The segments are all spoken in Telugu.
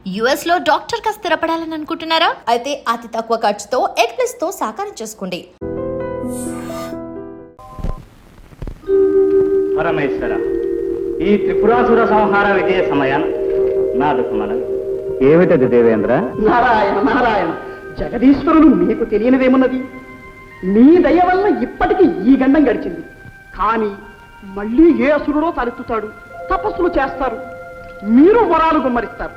US లో డాక్టర్ గా స్థిరపడాలని అనుకుంటున్నారా? అయితే అతి తక్కువ ఖర్చుతో ఎగ్ప్లస్ తో సాకారం చేసుకోండి. పరమేశ్వర, ఈ త్రిపురాసుర సంహార విజయ సమయాన నా దుఃఖమన ఏమిటది దేవేంద్ర? నారాయణ నారాయణ, జగదీశ్వరులు మీకు తెలియనిదేమున్నది? మీ దయ వల్ల ఇప్పటికీ ఈ గండం గడిచింది. కానీ మళ్ళీ ఏ అసురుడో తలెత్తుతాడు, తపస్సులు చేస్తారు, మీరు వరాలు గుమ్మరిస్తారు.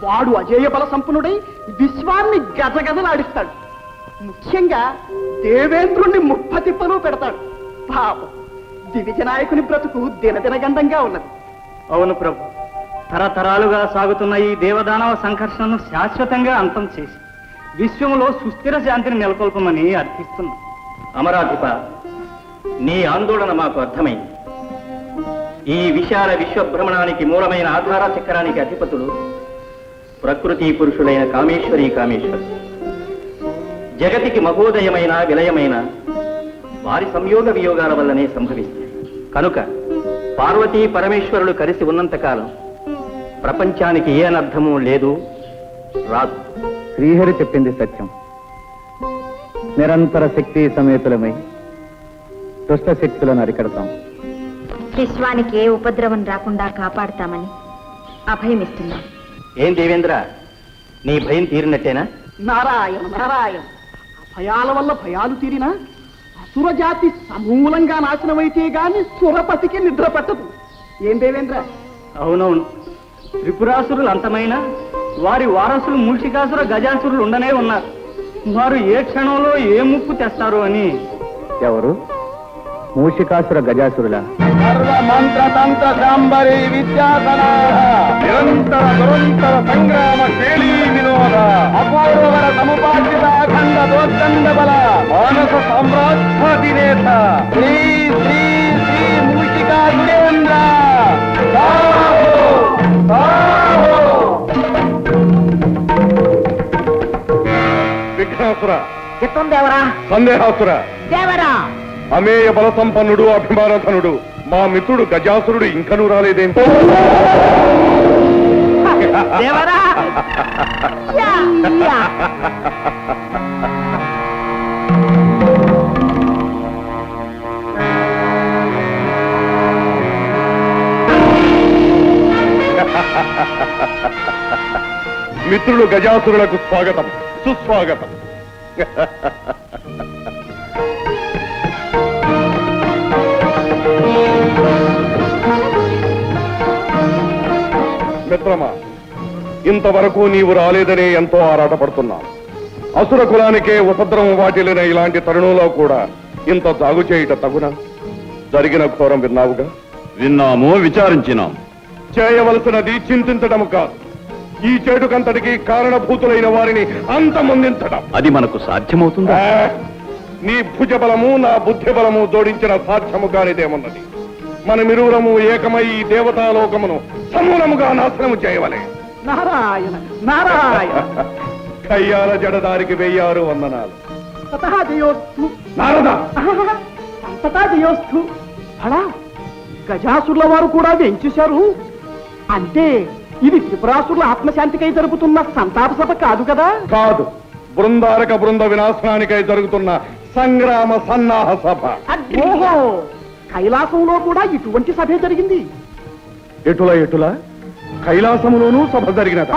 వాడు అజేయ బల సంపన్నుడై విశ్వాన్ని గజగజలాడిస్తాడు. ముఖ్యంగా దేవేంద్రుణ్ణి ముప్పతిప్పలు పెడతాడు. పాపం దివిజ నాయకుని బ్రతుకు దినదిన గండంగా ఉన్నది. అవును ప్రభు, తరతరాలుగా సాగుతున్న ఈ దేవదానవ సంఘర్షణను శాశ్వతంగా అంతం చేసి విశ్వంలో సుస్థిర శాంతిని నెలకొల్పమని అర్థిస్తున్నా. అమరాధిప, నీ ఆందోళన మాకు అర్థమైంది. ఈ విశాల విశ్వభ్రమణానికి మూలమైన ఆధార చక్రానికి అధిపతులు ప్రకృతి పురుషులైన కామేశ్వరి కామేశ్వరు. జగతికి మహోదయమైన విలయమైన వారి సంయోగ వియోగాల వల్లనే సంభవిస్తాయి. కనుక పార్వతీ పరమేశ్వరులు కలిసి ఉన్నంతకాలం ప్రపంచానికి ఏ అనర్థమూ లేదు, రాదు. శ్రీహరి చెప్పింది సత్యం. నిరంతర శక్తి సమేతులమై దుష్ట శక్తులను అరికడతాం. విశ్వానికి ఏ ఉపద్రవం రాకుండా కాపాడుతామని అభయమిస్తున్నాం. ఏం దేవేంద్ర, నీ భయం తీరినట్టేనా? నారాయణ నారాయణ, భయాల వల్ల భయాలు తీరినా అసురజాతి సమూలంగా నాశనమైతే గాని సురపతికి నిద్ర పట్టదు. ఏం దేవేంద్ర? అవునవును, త్రిపురాసురులు అంతమైన వారి వారసులు మూషికాసుర గజాసురులు ఉండనే ఉన్నారు. వారు ఏ క్షణంలో ఏ ముప్పు తెస్తారు అని. ఎవరు? మూషికాసుర గజాసురుల మంత్ర తంత్ర శాంబరి విద్యాసన నిరంతర దురంతర సంగ్రామ శైలీ వినోద అపౌరవర సముపార్జిత అఖండ దోర్దండ బల మానస సామ్రాజ్యాధినేత శ్రీ శ్రీ శ్రీ మూషికా సురేంద్ర విఘ్నాసుర, దేవరా సందేహాసుర, దేవరా, అమేయ బల సంపన్నుడు అభిమానధనుడు మా మిత్రుడు గజాసురుడు ఇంకనూ రాలేదేంటి? దేవరా మిత్రులు గజాసురులకు స్వాగతం, సుస్వాగతం. మిత్రమా, ఇంతవరకు నీవు రాలేదనే ఎంతో ఆరాటపడుతున్నాం. అసుర కులానికే ఉపద్రవం వాటిల్లిన ఇలాంటి తరుణంలో కూడా ఇంత జాగు చేయుట తగునా? జరిగిన ఘోరం విన్నావుగా? విన్నాము, విచారించినాం. చేయవలసినది చింతించడం కాదు, ఈ చేటుకంతటికి కారణభూతులైన వారిని అంతమొందించడం. అది మనకు సాధ్యమవుతుందా? నీ భుజబలము నా బుద్ధి బలము జోడించిన సాధ్యము కానిదేమున్నది. మనమిరువురము ఏకమై ఈ దేవతాలోకమును సమూలముగా నాశనము చేయవలే. నారాయణ నారాయణ, కయ్యాల జడదారికి 1000 వందనాలు. తతః జయోస్తు. నారద, అంతటా జయోస్తు. అలా గజాసురుల వారు కూడా వెంచేశారు అంటే ఇది త్రిపురాసురుల ఆత్మశాంతికై జరుగుతున్న సంతాప సభ కాదు కదా? కాదు, బృందారక బృంద వినాశనానికై జరుగుతున్న సంగ్రామ సన్నాహ సభ. ఓహో, కైలాసంలో కూడా ఇటువంటి సభే జరిగింది. ఎటుల ఎటుల కైలాసములోనూ సభ జరిగినది.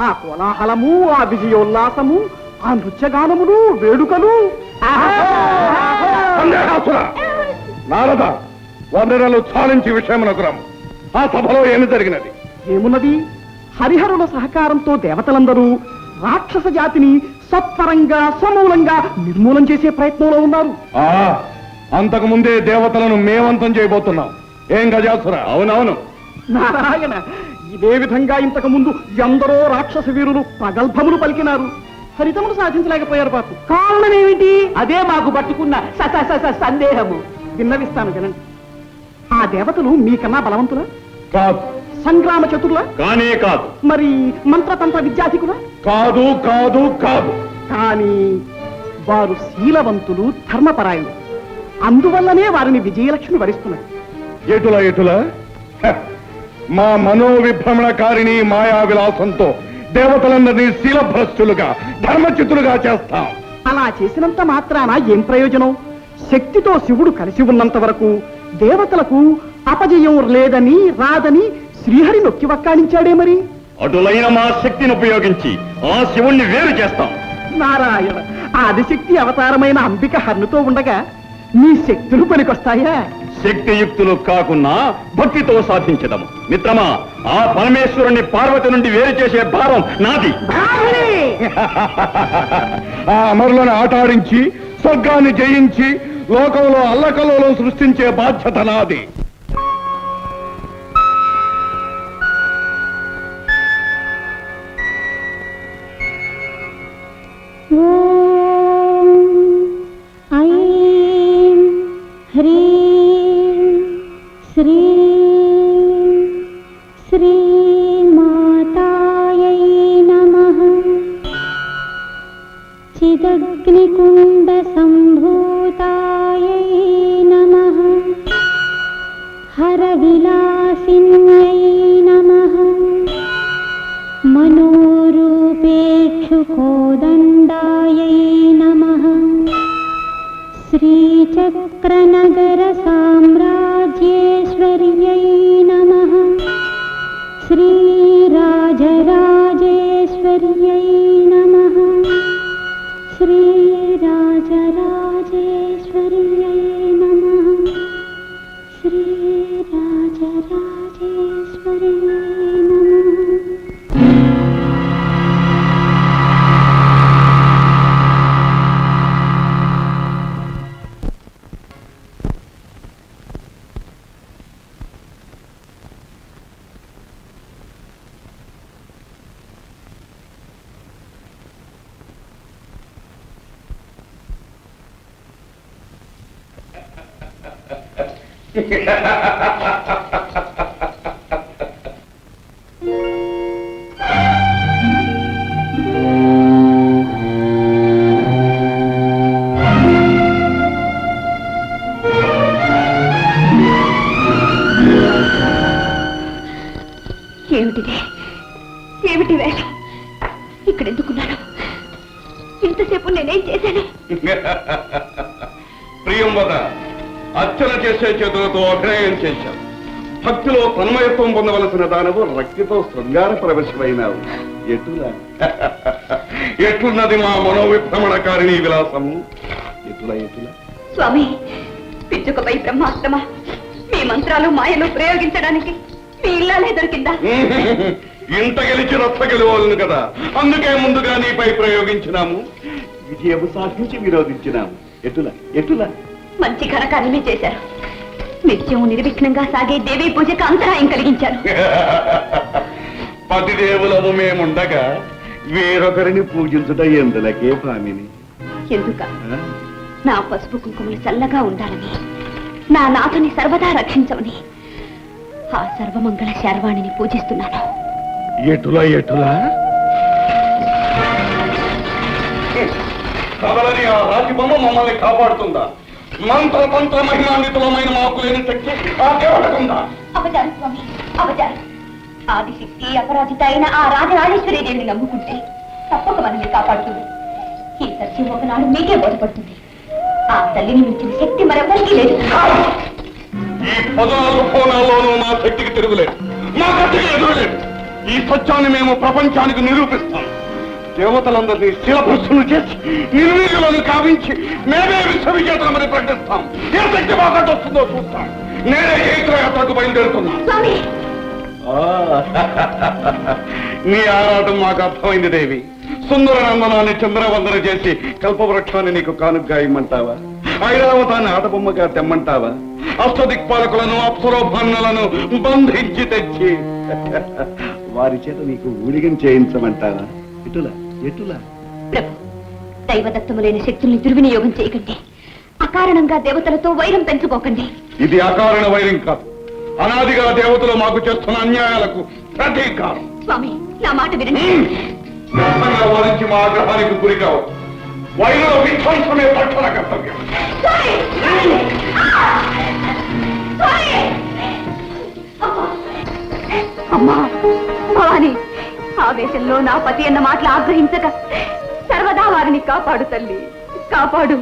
ఆ కోలాహలము, ఆ విజయోల్లాసము, ఆ నృత్యగానములు, వేడుకలు. సందేహాసుర, నారద, వందనలు చాలించి విషయమునకు రమ్ము. ఆ సభలో ఏమి జరిగినది? ఏమున్నది? హరిహరుల సహకారంతో దేవతలందరూ రాక్షస జాతిని సత్వరంగా సమూలంగా నిర్మూలం చేసే ప్రయత్నంలో ఉన్నారు. అంతకు ముందే దేవతలను మేమంతం చేయబోతున్నాం. ఏం గజాసుర? అవునవును. నారాయణ, ఇదే విధంగా ఇంతకు ముందు ఎందరో రాక్షస వీరులు ప్రగల్భములు పలికినారు, ఫలితములు సాధించలేకపోయారు. పాపం కారణం ఏమిటి? అదే మాకు పట్టుకున్న సందేహము. విన్నవిస్తాను జనండి. ఆ దేవతలు మీకన్నా బలవంతులా? కాదు. సంగ్రామ చతుర్లా? కానే కాదు. మరి మంత్రతంత్ర విద్యాధికులా? కాదు కాదు కాదు. కానీ వారు శీలవంతులు, ధర్మపరాయణులు. అందువల్లనే వారిని విజయలక్ష్మి వరిస్తున్నది. ఎటుల ఎటుల మా మనోవిభ్రమణకారిణి మాయా విలాసంతో దేవతలందరినీ శీలభ్రష్టులుగా ధర్మచితులుగా చేస్తాం. అలా చేసినంత మాత్రాన ఏం ప్రయోజనం? శక్తితో శివుడు కలిసి ఉన్నంత వరకు దేవతలకు అపజయం లేదని రాదని శ్రీహరి నొక్కి వక్కాణించాడే మరి. అటులైన మా శక్తిని ఉపయోగించి ఆ శివుణ్ణి వేరు చేస్తాం. నారాయణ, ఆదిశక్తి అవతారమైన అంబిక హన్నుతో ఉండగా నీ శక్తులు పనికొస్తాయా? శక్తియుక్తులు కాకున్నా భక్తితో సాధించదము. మిత్రమా, ఆ పరమేశ్వరుణ్ణి పార్వతి నుండి వేరు చేసే భారం నాది. ఆ అమరులను ఆటాడించి స్వర్గాన్ని జయించి లోకంలో అల్లకల్లోలం సృష్టించే బాధ్యత నాది. చిదగ్నికుండ సంభూతాయై నమః హర విలాసిన్యై నమః మనోరూపేక్షుకోదండాయై నమః శ్రీచక్రనగర సామ్రాజ్యేశ్వర్యై నమః శ్రీరాజరాజేశ్వర్యై నమః శ్రీరాజరాజేశ్వర్యై నమః శ్రీరాజరాజేశ్వర్యై నమః. ఏమిటిదే? ఏమిటి వేషం? ఇక్కడ ఎందుకున్నాను? ఇంతసేపు నేనేం చేశాను? ప్రియంవద, అర్చన చేసే చేతులతో అభినయం చేశావు. భక్తిలో తన్మయత్వం పొందవలసిన దానవు రక్తితో శృంగార ప్రవేశమైనావు. ఎట్లున్నది మా మనోవిభ్రమణకారిణీ విలాసము? ఎటుల స్వామి, పిచ్చుకపై బ్రహ్మాస్త్రమా? మీ మంత్రాలు మాయలు ప్రయోగించడానికి మీ ఇల్లాలే దొరికిందా? ఇంత గెలిచి రచ్చ గెలవాలను కదా, అందుకే ముందుగా నీపై ప్రయోగించినాము. విజయము సాధించి విరోధించినాము. ఎటుల మంచి ఘనకార్యమే చేశారు. నిత్యం నిర్విఘ్నంగా సాగే దేవీ పూజకు అంతరాయం కలిగించారు. పతిదేవులము మేముండగా వేరొకరిని పూజించుట ఎందులకే భామిని? ఎందుక? నా పసుపు కుంకుమలు చల్లగా ఉండాలని, నా నాథుని సర్వదా రక్షించమని ఆ సర్వమంగళ శర్వాణిని పూజిస్తున్నాను. ఎటుల కదలని ఆ రాజబొమ్మ మమ్మల్ని కాపాడుతుందా? మంత్ర మహిమాన్వితులమైన మాకు లేని శక్తి ఆ దేవతకుందా? అపచారం స్వామి, అపచారం. ఆదిశక్తి అపరాజిత అయిన ఆ రాజరాజేశ్వరి దేవిని నమ్ముకుంటే తప్పక మనల్ని కాపాడుతుంది. ఈ సత్యం ఒకనాడు మీకే బోధపడుతుంది. ఆ తల్లిని మించిన శక్తి మరెవరికీ లేదు. ఈ 14 కోణాల్లోనూ మా శక్తికి తిరుగులేదు, మా గట్టికి ఎదురలేదు. ఈ సత్యాన్ని మేము ప్రపంచానికి నిరూపిస్తాం. దేవతలందరినీ శిలభ్రష్టులు చేసి నిర్వీర్యులను కావించి మేమే విశ్వవిజేతలమని ప్రకటిస్తాం. ఏ శక్తి మాకంటే వస్తుందో చూస్తాం. నేనే చైత్రయాత్రకు బయలుదేరుతున్నా. నీ ఆరాటం మాకు అర్థమైంది దేవి. సుందర నందనాన్ని చంద్రవందన చేసి కల్పవృక్షాన్ని నీకు కానుగ్గా ఇమ్మంటావా? ఐరావతాన్ని ఆటబొమ్మగా తెమ్మంటావా? అష్టదిక్పాలకులను అప్సరోభాన్నులను బంధించి తెచ్చి వారి చేత నీకు ఊడిగం చేయించమంటావా? ఎటులా ప్రభు, దైవదత్తములైన శక్తుల్ని దుర్వినియోగం చేయకండి. అకారణంగా దేవతలతో వైరం పెంచుకోకండి. ఇది అకారణ వైరం కాదు, అనాదిగా దేవతలు మాకు చేస్తున్న అన్యాయాలకు ప్రతీకారం. స్వామి, నా మాట వినండి. వారించి మా ఆగ్రహానికి గురి కావచ్చు. వైర విధ్వంసమే పట్టణ కర్తవ్యం. అమ్మా భవాని, ఆవేశంలో నా పతి అన్న మాటలు ఆగ్రహించక సర్వదా వారిని కాపాడు తల్లి, కాపాడు.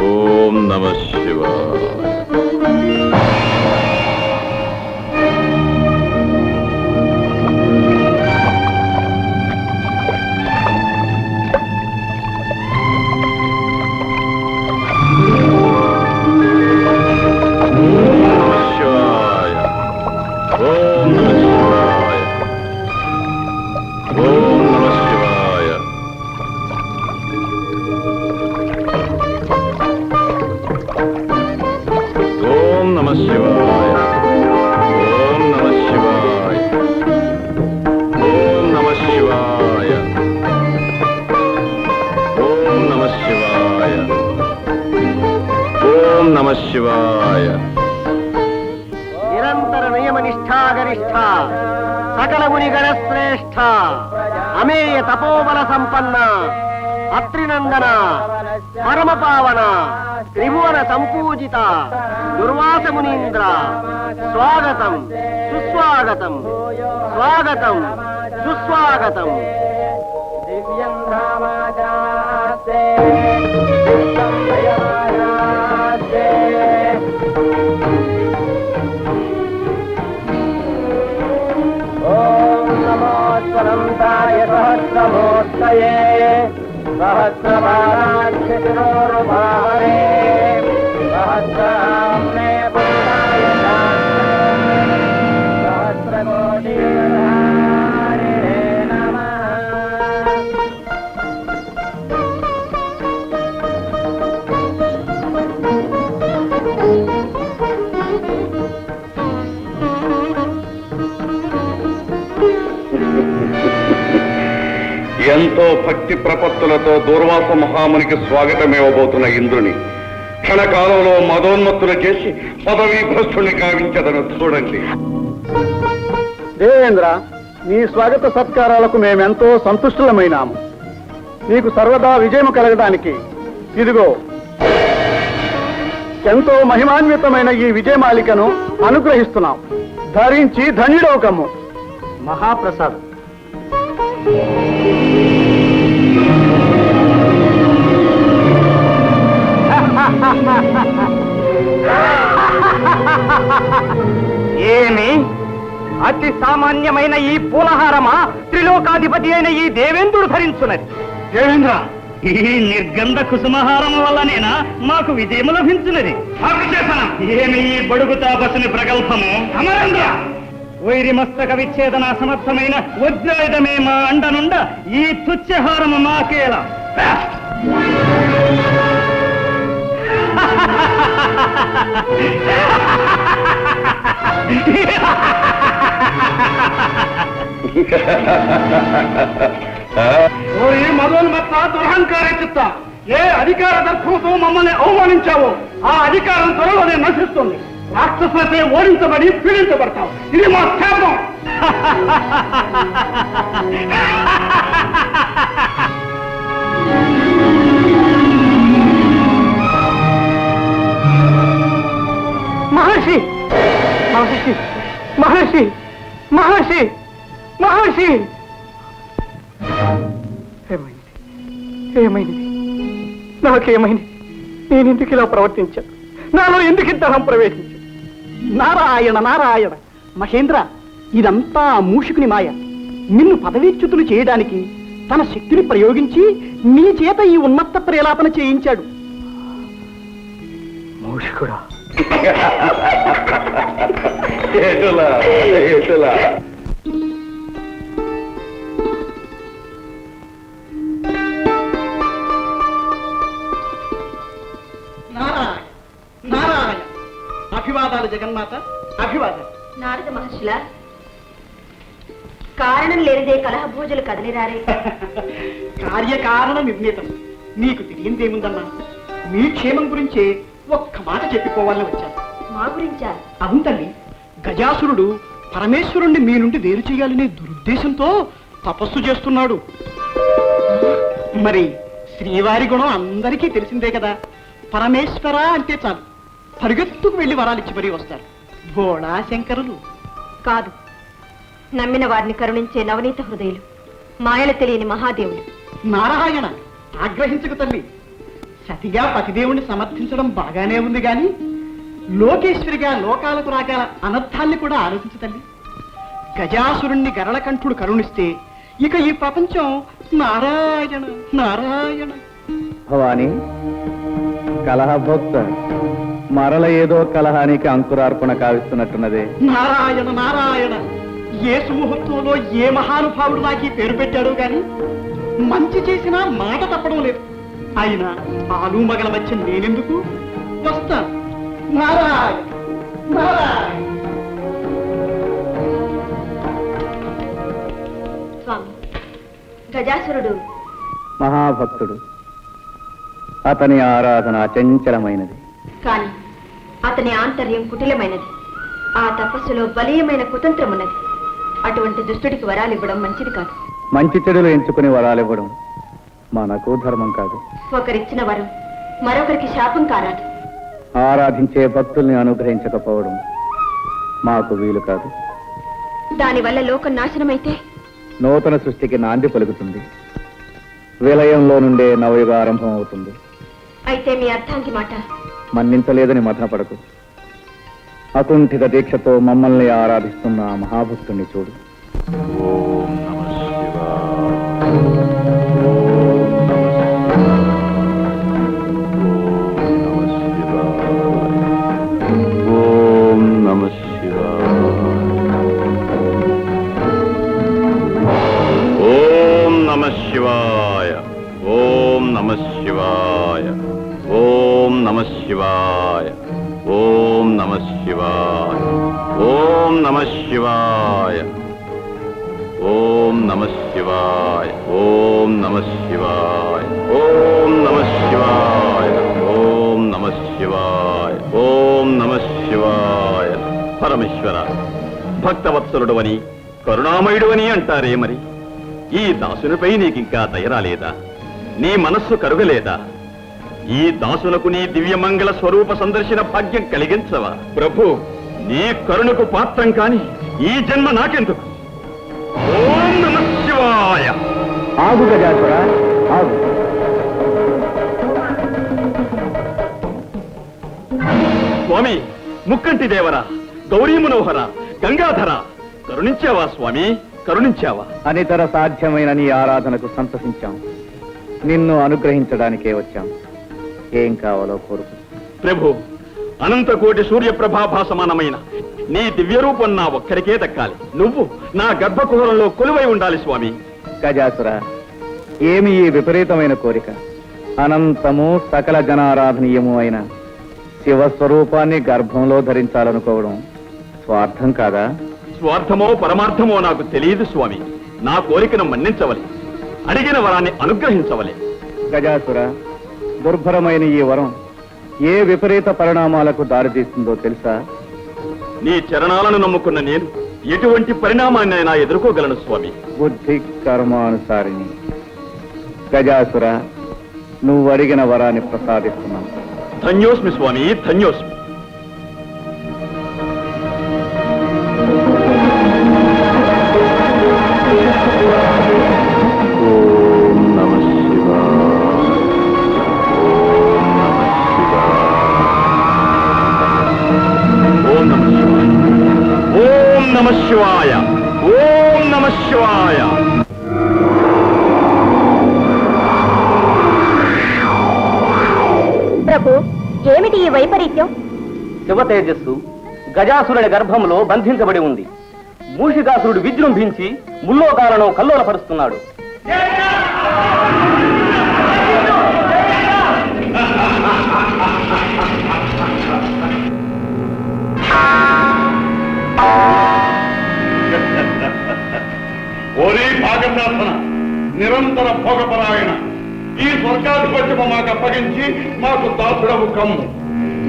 ఓం నమః శివాయ. శివాయ. నిరంతర నియమనిష్టాగరిష్ట సకల మునిగణ శ్రేష్ఠ అమేయ తపోబల సంపన్న అత్రినందన పరమ పావన త్రిభువన సంపూజిత దుర్వాస మునీంద్ర స్వాగతం సుస్వాగతం, స్వాగతం సుస్వాగతం. దివ్యం స్వరంతాయ సహస్రమూర్తయే సహస్రబాలాక్షిరోరుభావరే సహస్రామ్నే పురుషాయ సహస్రకోటిధారిణే నమః. ఎంతో భక్తి ప్రపత్తులతో దూర్వాస మహామునికి స్వాగతమివ్వబోతున్న ఇంద్రుని క్షణకాలంలో మదోన్మత్తులు చేసి పదవీ భ్రష్టుని కావించదను చూడండి. దేవేంద్ర, నీ స్వాగత సత్కారాలకు మేమెంతో సంతుష్టులమైనాము. నీకు సర్వదా విజయము కలగడానికి ఇదిగో ఎంతో మహిమాన్వితమైన ఈ విజయమాలికను అనుగ్రహిస్తున్నాం. ధరించి ధన్యుడోకము. మహాప్రసాదం. ఏమి అతి సామాన్యమైన ఈ పూలహారమా త్రిలోకాధిపతి అయిన ఈ దేవేంద్రుడు ధరించున్నది? దేవేంద్ర, ఈ నిర్గంధ కుసుమహారం వల్లనేనా మాకు విజయము లభించున్నది? ఏమి ఈ బడుగు తాపసుని ప్రగల్భము? అమరేంద్ర, వైరి మస్తక విచ్ఛేదన సమర్థమైన వజ్రాయుధమే మా అండనుండ ఈ తుచ్చహారము మాకేలా? మదోన్మత్త దురహంకార చిత్త, ఏ అధికార దర్భంతో మమ్మల్ని అవమానించావో ఆ అధికారం త్వరలోనే నశిస్తుంది. రాక్షసులతో ఓడించబడి పీడించబడతావు. ఇది మా శాపం. మహర్షి, మహర్షి, మహర్షి, మహర్షి, మహర్షి. ఏమైంది? ఏమైంది? నాకేమైంది? నేను ఎందుకు ఇలా ప్రవర్తించాను? నాలో ఎందుకు ఇంతహం ప్రవేశించాను? నారాయణ నారాయణ. మహేంద్ర, ఇదంతా మూషికుని మాయ. నిన్ను పదవీచ్యుతులు చేయడానికి తన శక్తిని ప్రయోగించి నీ చేత ఈ ఉన్మత్త ప్రేలాపన చేయించాడు. మూషికుడా? నారాయణ నారాయణ. అభివాదాలు జగన్మాత, అభివాదాలు. నారద మహర్షుల కారణం లేనిదే కలహభోజులు కదలిరారే. కార్యకారణ నిర్ణీతం. నీకు తెలియందేముందమ్మా? మీ క్షేమం గురించే ఒక్క మాట చెప్పిపోవాలని వచ్చాను. మా గురించా? అవును తల్లి, గజాసురుడు పరమేశ్వరుణ్ణి మీ నుండి వేరు చేయాలనే దురుద్దేశంతో తపస్సు చేస్తున్నాడు. మరి శ్రీవారి గుణం అందరికీ తెలిసిందే కదా. పరమేశ్వర అంటే చాలు పరిగెత్తుకు వెళ్ళి వరాలిచ్చి మరీ వస్తారు. భోళా శంకరులు కాదు, నమ్మిన వారిని కరుణించే నవనీత హృదయులు, మాయలు తెలియని మహాదేవులు. నారాయణ, ఆగ్రహించకు తల్లి. సతిగా పతిదేవుణ్ణి సమర్థించడం బాగానే ఉంది గాని లోకేశ్వరిగా లోకాలకు రాగల అనర్థాన్ని కూడా ఆలోచించు తల్లి. గజాసురుణ్ణి గరళకంఠుడు కరుణిస్తే ఇక ఈ ప్రపంచం నారాయణ నారాయణ. భవాని, కలహభోక్త మరల ఏదో కలహానికి అంకురార్పణ కావిస్తున్నట్టున్నదే. నారాయణ నారాయణ, ఏ సుముహూర్తంలో ఏ మహానుభావుడు నాకు ఈ పేరు పెట్టాడో గాని మంచి చేసినా మాట తప్పడం లేదు. అయినా ఆలు మగల మధ్య నేనెందుకు వస్తాను. నారాయణ నారాయణ. స్వామి, గజాసురుడు మహాభక్తుడు. అతని ఆరాధన అచంచలమైనది. కాని అతని ఆంతర్యం కుటిలమైనది. ఆ తపస్సులో బలీయమైన కుతంత్రం ఉన్నది. అటువంటి దుష్టుడికి వరాలు ఇవ్వడం మంచిది కాదు. మంచి చెడులు ఎంచుకుని వరాలివ్వడం మనకు ధర్మం కాదు. ఒకరిచ్చిన వరం మరొకరికి శాపం కారాదు. ఆరాధించే భక్తుల్ని అనుగ్రహించకపోవడం మాకు వీలు కాదు. దానివల్ల లోకం నాశనమైతే నూతన సృష్టికి నాంది పలుకుతుంది. విలయంలో నుండే నవయుగ ఆరంభం అవుతుంది. అయితే మీ అర్థానికి మాట మన్నించలేదని మథనపడకు. అకుంఠిత దీక్షతో మమ్మల్ని ఆరాధిస్తున్న ఆ మహాభక్తుణ్ణి చూడు. ఓం నమః శివాయ. ఓం నమః శివాయ. ఓం నమః శివాయ. ఓం నమః శివాయ. ఓం నమః శివాయ. ఓం నమః శివాయ. ఓం నమః శివాయ. ఓం నమః శివాయ. ఓం నమః శివాయ. ఓం నమః శివాయ. ఓం నమః శివాయ. పరమేశ్వర, భక్తవత్సలుడు అని కరుణామయుడు అని అంటారే, మరి ఈ దాసునిపై నీకింకా దయరాలేదా? నీ మనస్సు కరుగలేదా? ఈ దాసులకు నీ దివ్యమంగళ స్వరూప సందర్శన భాగ్యం కలిగించవా? ప్రభు, నీ కరుణకు పాత్రం కాని ఈ జన్మ నాకెందుకు? ఓం నమః శివాయ. ఆగు గజాసుర, ఆగు. స్వామి, ముక్కంటి దేవరా, గౌరీ మనోహర, గంగాధర, కరుణించావా స్వామి, కరుణించావా? అనితర సాధ్యమైన నీ ఆరాధనకు సంతసించాం. నిన్ను అనుగ్రహించడానికే వచ్చాం. ఏం కావాలో కోరుకు. ప్రభు, అనంతకోటి సూర్యప్రభాభా సమానమైన నీ దివ్య రూపం నా ఒక్కరికే దక్కాలి. నువ్వు నా గర్భకుహరంలో కొలువై ఉండాలి స్వామి. గజాసుర, ఏమి ఈ విపరీతమైన కోరిక? అనంతము సకల జనారాధనీయము అయిన శివస్వరూపాన్ని గర్భంలో ధరించాలనుకోవడం స్వార్థం కాదా? స్వార్థమో పరమార్థమో నాకు తెలియదు స్వామి. నా కోరికను మన్నించవలే, అడిగిన వరాన్ని అనుగ్రహించవలే. గజాసుర, దుర్భరమైన ఈ వరం ఏ విపరీత పరిణామాలకు దారితీస్తుందో తెలుసా? నీ చరణాలను నమ్ముకున్న నేను ఎటువంటి పరిణామాన్నైనా ఎదుర్కోగలను స్వామి. బుద్ధి కర్మానుసారిని. గజాసుర, నువ్వు అడిగిన వరాన్ని ప్రసాదిస్తున్నాను. ధన్యోస్మి స్వామి, ధన్యోస్మి. ఓం నమః శివాయ. ఓం నమః శివాయ. ఓం నమః శివాయ. ఓం నమః శివాయ. ప్రభు, ఏమిటి ఈ వైపరీత్యం? శివ తేజస్సు గజాసురుని గర్భంలో బంధించబడి ఉంది. మూషికాసురుడు విజృంభించి ముల్లోకాలను కల్లోలపరుస్తున్నాడు. ఓరే భాగశాసన, నిరంతర భోగపరాయణ, ఈ స్వర్గాధిపత్యము మాకు అప్పగించి మాకు దాసుడవు కమ్ము,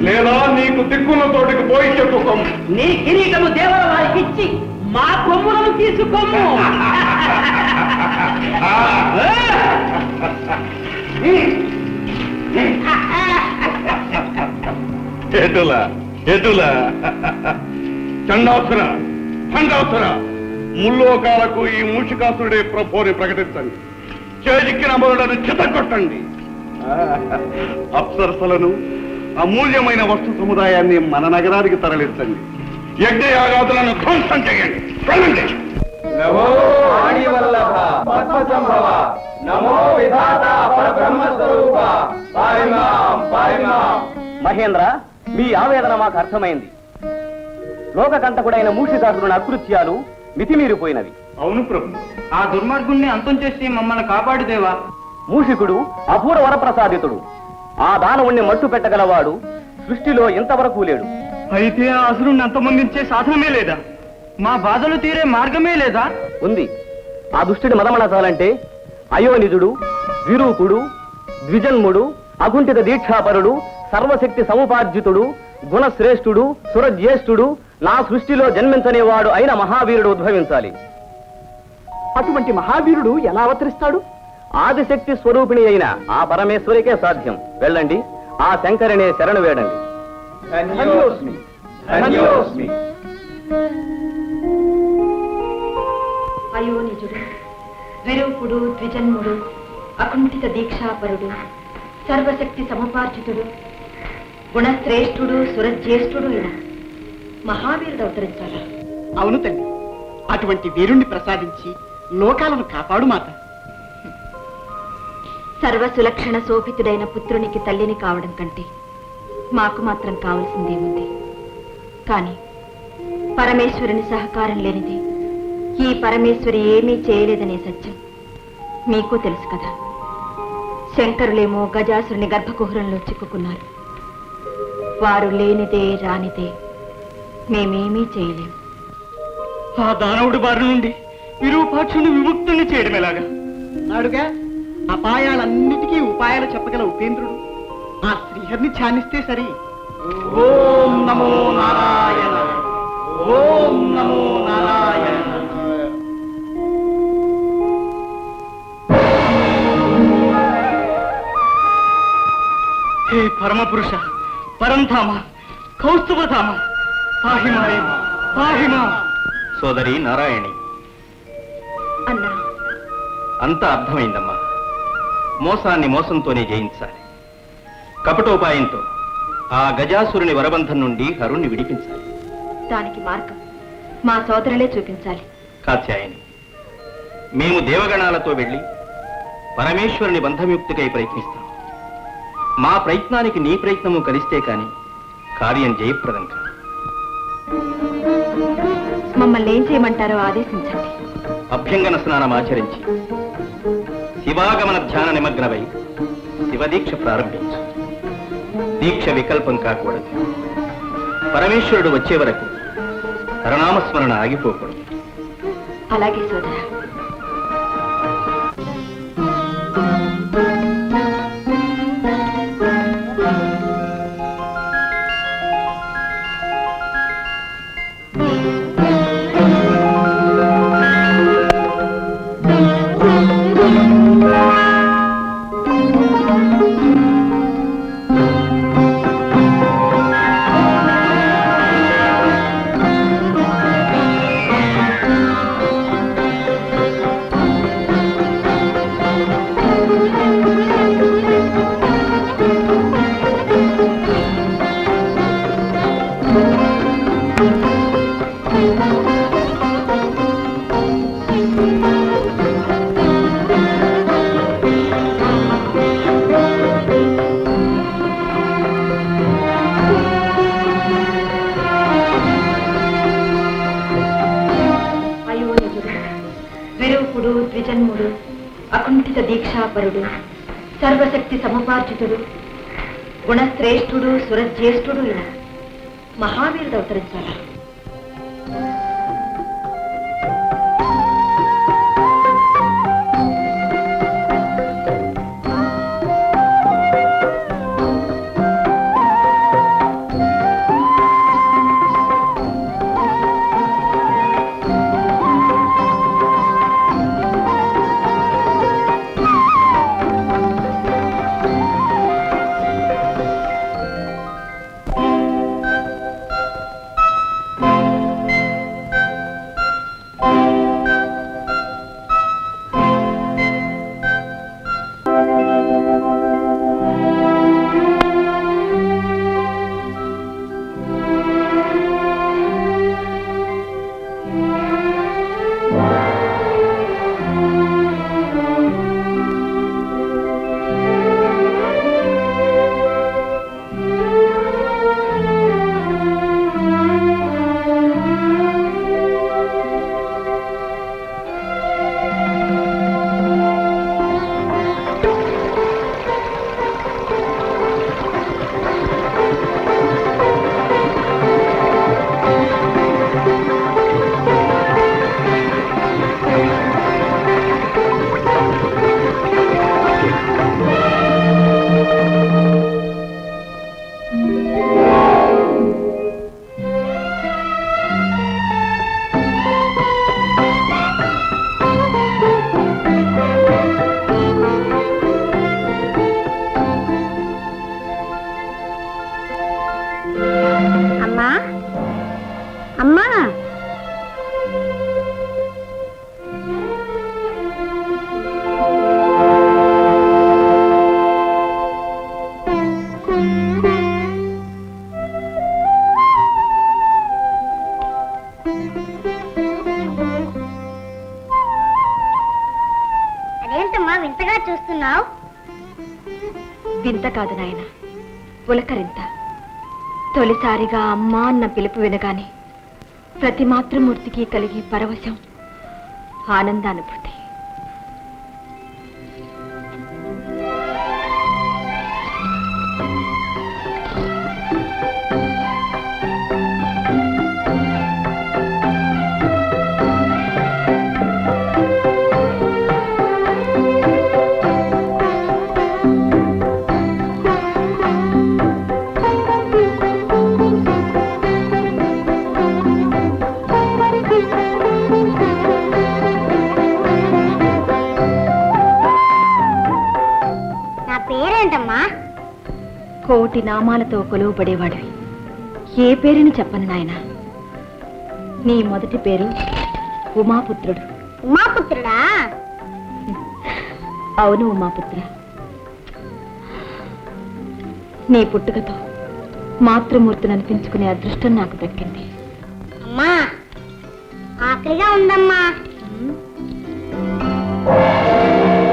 లేదా నీకు దిక్కుల తోటికి పోయి చెప్పు కమ్ము. నీ కిరీటము దేవర వారికి ఇచ్చి మా కొమ్ములను తీసుకోము. ఎటులా ఎటులా చండాసుర చండాసుర ముల్లోకాలకు ఈ మూషికాసురుడే ప్రభుని ప్రకటించండి. చేజిక్కిన మొదలను చితగొట్టండి. అప్సరసలను అమూల్యమైన వస్తు సముదాయాన్ని మన నగరానికి తరలించండి. యజ్ఞయాగాదులను ధ్వంసం చేయండి. వెళ్ళండి. నమో ఆడివల్లభ పద్మసంభవ నమో విధాత పరబ్రహ్మ స్వరూప పారిమాం పారిమాం. మహేంద్ర, మీ ఆవేదన మాకు అర్థమైంది. లోకకంటకుడైన మూషికాసురుని అకృత్యాలు మితిమీరిపోయినవి. అవును ప్రభు, ఆ దుర్మార్గుణ్ణి అంతం చేసి మమ్మల్ని కాపాడుదేవా. మూషికుడు అపూర్వ వరప్రసాదితుడు. ఆ దానవుణ్ణి మట్టు పెట్టగలవాడు సృష్టిలో ఇంతవరకు లేడు. అయితే ఆ అసురుణ్ణి అంతమొందించే సాధనమే లేదా? మా బాధలు తీరే మార్గమే లేదా? ఉంది. ఆ దుష్టుడి మదమణచాలంటే అయోనిజుడు, విరూపుడు, ద్విజన్ముడు, అకుంఠిత దీక్షాపరుడు, సర్వశక్తి సముపార్జితుడు, గుణశ్రేష్ఠుడు, సురజ్యేష్ఠుడు, నా సృష్టిలో జన్మించనేవాడు అయిన మహావీరుడు ఉద్భవించాలి. అటువంటి మహావీరుడు ఎలా అవతరిస్తాడు? ఆదిశక్తి స్వరూపిణి అయిన ఆ పరమేశ్వరికే సాధ్యం. వెళ్ళండి, ఆ శంకరినే శరణు వేడండి. ధన్యోస్మి ధన్యోస్మి. అయోనిజుడు, విరూపుడు, ద్విజన్ముడు, అకుంఠిత దీక్షాపరుడు, సర్వశక్తి సముపార్జితుడు, గుణశ్రేష్ఠుడు, సురజ్యేష్ఠుడు అయిన మహావీరుడు అవతరించాలా? అవును తల్లి, అటువంటి వీరుణ్ణి ప్రసాదించి లోకాలను కాపాడు మాత. సర్వసులక్షణ శోభితుడైన పుత్రునికి తల్లిని కావడం కంటే మాకు మాత్రం కావలసిందేముంది? కానీ పరమేశ్వరుని సహకారం లేనిది ఈ పరమేశ్వరి ఏమీ చేయలేదనే సత్యం మీకు తెలుసు కదా. శంకరులేమో గజాసురుని గర్భకుహరంలో చిక్కుకున్నారు. వారు లేనిదే రానిదే మేమేమీ చేయలేం. ఆ దానవుడి బారి నుండి విరూపాక్షుని విముక్తుని చేయడం ఎలాగా? నాడుగా అపాయాలన్నిటికీ ఉపాయాలు చెప్పగల ఉపేంద్రుడు ఆ శ్రీహరిని ధ్యానిస్తే సరి. ఓం నమో నారాయణ, ఓం నమో నారాయణ. హే పరమపురుష, పరంధామ, కౌస్తుభధామ, పాహిమాయ పాహిమా. సోదరి నారాయణి, అన్నా, అంతా అర్థమైందమ్మా. మోసాన్ని మోసంతోనే జయించాలి. కపటోపాయంతో ఆ గజాసురుని వరబంధం నుండి హరుణ్ణి విడిపించాలి. దానికి మార్గం మా సోదరులే చూపించాలి. కాత్యాయని, మేము దేవగణాలతో వెళ్ళి పరమేశ్వరుని బంధముక్తికై ప్రయత్నిస్తాం. మా ప్రయత్నానికి నీ ప్రయత్నము కలిస్తే కాని కార్యం జయప్రదం కాదు. మమ్మల్ని ఏం చేయమంటారో ఆదేశించండి. అభ్యంగన స్నానం ఆచరించి శివాగమన ధ్యాన నిమగ్నమై శివదీక్ష ప్రారంభించు. దీక్ష వికల్పం కాకూడదు. పరమేశ్వరుడు వచ్చే వరకు హరనామస్మరణ ఆగిపోకూడదు. అలాగే సోదరా. విరూపుడు, ద్విజన్ముడు, అకుంఠిత దీక్షాపరుడు, సర్వశక్తి సముపార్జితుడు, గుణశ్రేష్ఠుడు, సురజ్యేష్ఠుడు అయిన మహావీరుడు అవతరించాలా? అంటున్నావు? వింత కాదు నాయన, పులకరింత. తొలిసారిగా అమ్మా అన్న పిలుపు వినగానే ప్రతి మాతృమూర్తికి కలిగి పరవశం, ఆనందానుభూతి. కోటి నామాలతో కొలువుపడేవాడివి. ఏ పేరుని చెప్పను నాయన. నీ మొదటి పేరు ఉమాపుత్రుడు. ఉమాపుత్రుడా? అవును ఉమాపుత్ర. నీ పుట్టుకతో మాతృమూర్తిని అనిపించుకునే అదృష్టం నాకు దక్కింది. అమ్మా, ఆకలిగా ఉందమ్మా.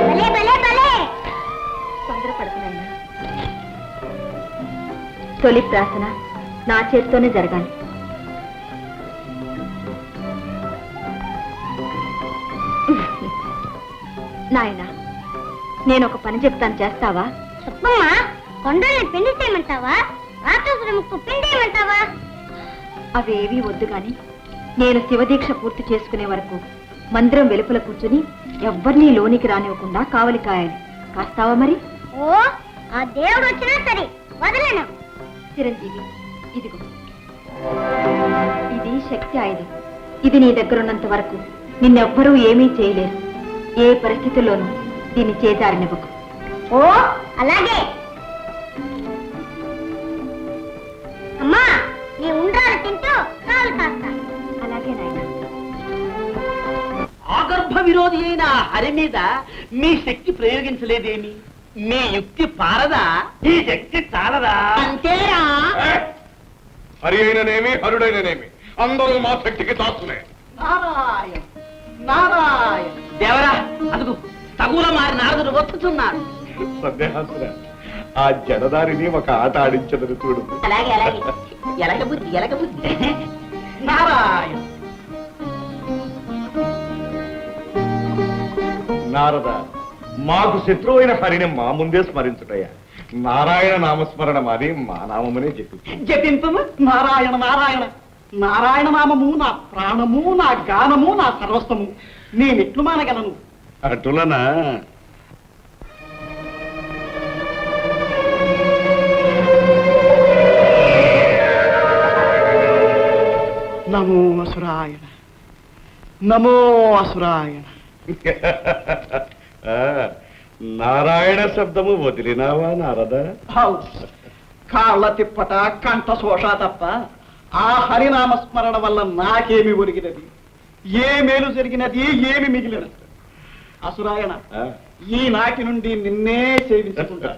భలే భలే భలే. తొందరపడుతున్నాయినా. తొలి ప్రార్థన నా చేతితోనే జరగాలి. నాయనా, నేను ఒక పని చెప్తాను, చేస్తావా? చెప్పమ్మా. కొండల్ని పిండి చేయమంటావా? రాక్షసుల ముక్కు పిండేయమంటావా? అవేవీ వద్దు గాని నేను శివదీక్ష పూర్తి చేసుకునే వరకు మందిరం వెలుపల కూర్చుని ఎవ్వరినీ లోనికి రానివ్వకుండా కావలి కాయాలి. కాస్తావా మరి? ఓ, ఆ దేవుడు వచ్చినా సరే వదలను. చిరంజీవి, ఇదిగో, ఇది శక్తి ఆయుధం. ఇది నీ దగ్గరున్నంత వరకు నిన్నెవ్వరూ ఏమీ చేయలేరు. ఏ పరిస్థితుల్లోనూ దీన్ని చేజారినివ్వకు. ఓ, అలాగే. అమ్మా, నీ ఉండ్రాలు తింటూ కాలు కాస్తాను. అలాగే నాయన. ఆగర్భ విరోధి అయిన హరి మీద మీ శక్తి ప్రయోగించలేదేమి? మీ యుక్తి పారదా? ఈ శక్తి చాలదా? అంతేరా? హరి అయిననేమి హరుడైననేమి అందరూ మా శక్తికి దాసులే. నారాయణ నారాయణ. దేవరా, అదుగు తగుల మారి నారదుడు వస్తున్నాడు. సందేహాసురా, ఆ జడదారిని ఒక ఆట ఆడించదని చూడు. అలాగే అలాగే. ఎలక బుద్ధి ఎలక బుద్ధి. నారాయణ. నారద, మాకు శత్రువైన హరిని మా ముందే స్మరించుటయ్యా. నారాయణ నామస్మరణ మాది మా నామమునే చెప్పు. జపింపము నారాయణ నారాయణ. నారాయణ నామము నా ప్రాణము, నా గానము, నా సర్వస్వము. నేనెట్లు మానగలను? అటులనా? నమో అసురాయణ, నమో అసురాయణ. నారాయణ శబ్దము వదిలినావా నారద? కాళ్ళ తిప్పట, కంఠ శోష తప్ప ఆ హరినామస్మరణ వల్ల నాకేమి ఒరిగినది? ఏ మేలు జరిగినది? ఏమి మిగిలినది? అసురాయణ, ఈనాటి నుండి నిన్నే సేవించుకుంటా.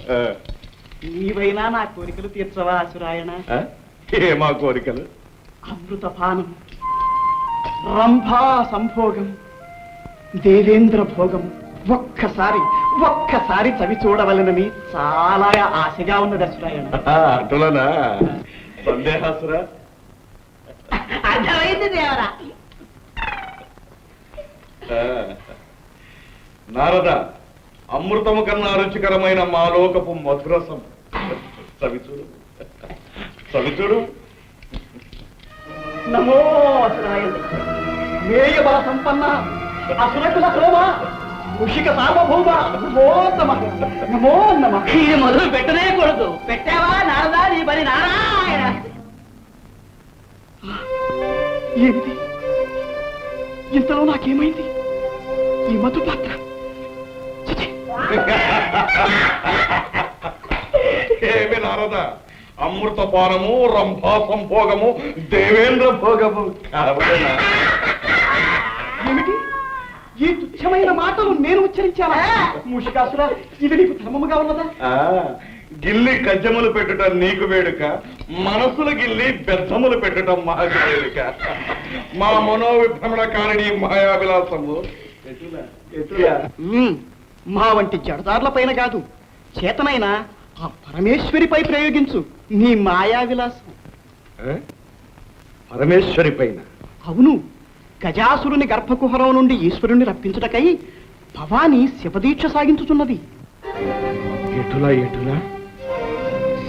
నీవైనా నా కోరికలు తీర్చవా అసురాయణ? ఏమా కోరికలు? అమృతపానం, రంభా సంభోగం, దేవేంద్ర భోగం ఒక్కసారి చవి చూడవలనని చాలా ఆశగా ఉన్నది అసురాయణ. అటులనా? సందేహాసురా, అర్థమైంది దేవరా. నారద, అమృతము కన్నా రుచికరమైన మా లోకపు మధురసం చవిచూడు, చవిచూడు. నమో అసురాయణ. మేయ బల సంపన్న, అసురకుల శోభ, ముషిక సార్వభౌమ, నమో నమః, నమో నమః. ఇది మొదలు పెట్టనే కూడదు. పెట్టావా నారదా నీ పని? నారాయణ. ఏమిటి ఇంతలో నాకేమైంది? ఈ మధు పాత్ర ఏమి నారద, అమృతపానము, రంభా సంభోగము, దేవేంద్ర భోగము కావలేనా? ఏమిటి ఈ తుచ్చమైన మాటలు నేను ఉచ్చరించానా? ముషికాసుర, ఇది నీకు ధర్మముగా ఉన్నదా? గిల్లి గజ్జములు పెట్టడం నీకు వేడుక, మనసులు గిల్లి బెద్దములు పెట్టడం మాకు వేడుక. మా మనోవిభ్రమణ కారణి మాయావిలాసము మా వంటి జడదారుల పైన కాదు, చేతనైనా ఆ పరమేశ్వరిపై ప్రయోగించు నీ మాయా విలాసం. పరమేశ్వరి పైన? అవును, గజాసురుని గర్భకుహరం నుండి ఈశ్వరుణ్ణి రప్పించుటకై భవాని శివదీక్ష సాగించుతున్నది. ఎటులా ఎటులా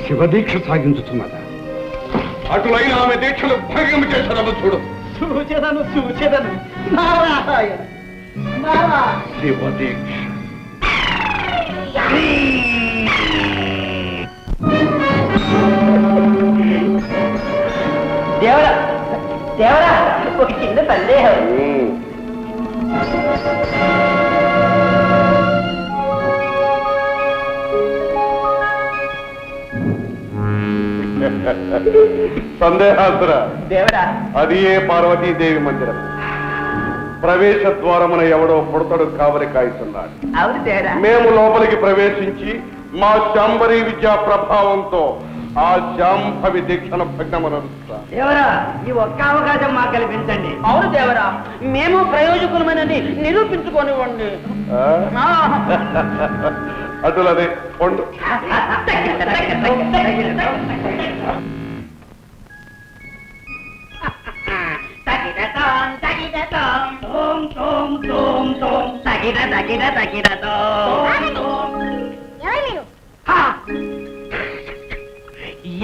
శివదీక్ష సాగించుతున్నదా? అటులైన ఆమె దీక్షలు భంగం చేశారమ్మ చూడు. చూచెదను నారాయణ నారాయణ. శివదీక్ష దేవరా దేవరా, ఒక చిన్న సందేహం. సందేహాసుర, దేవరా, అది ఏ పార్వతీదేవి మందిరం. ప్రవేశ ద్వారమున ఎవడో పుడతడు కావలి కాయిస్తున్నాడు. అవును దేవరా. మేము లోపలికి ప్రవేశించి మా శాంబరీ విద్యా ప్రభావంతో ఆ శాంభవి దీక్షను భగ్నమనరుస్తా. దేవరా, ఈ ఒక్క అవకాశం మాకు కల్పించండి. అవును దేవరా, మేము ప్రయోజకులమని నిరూపించుకోనివ్వండి. అటులదే పొండు.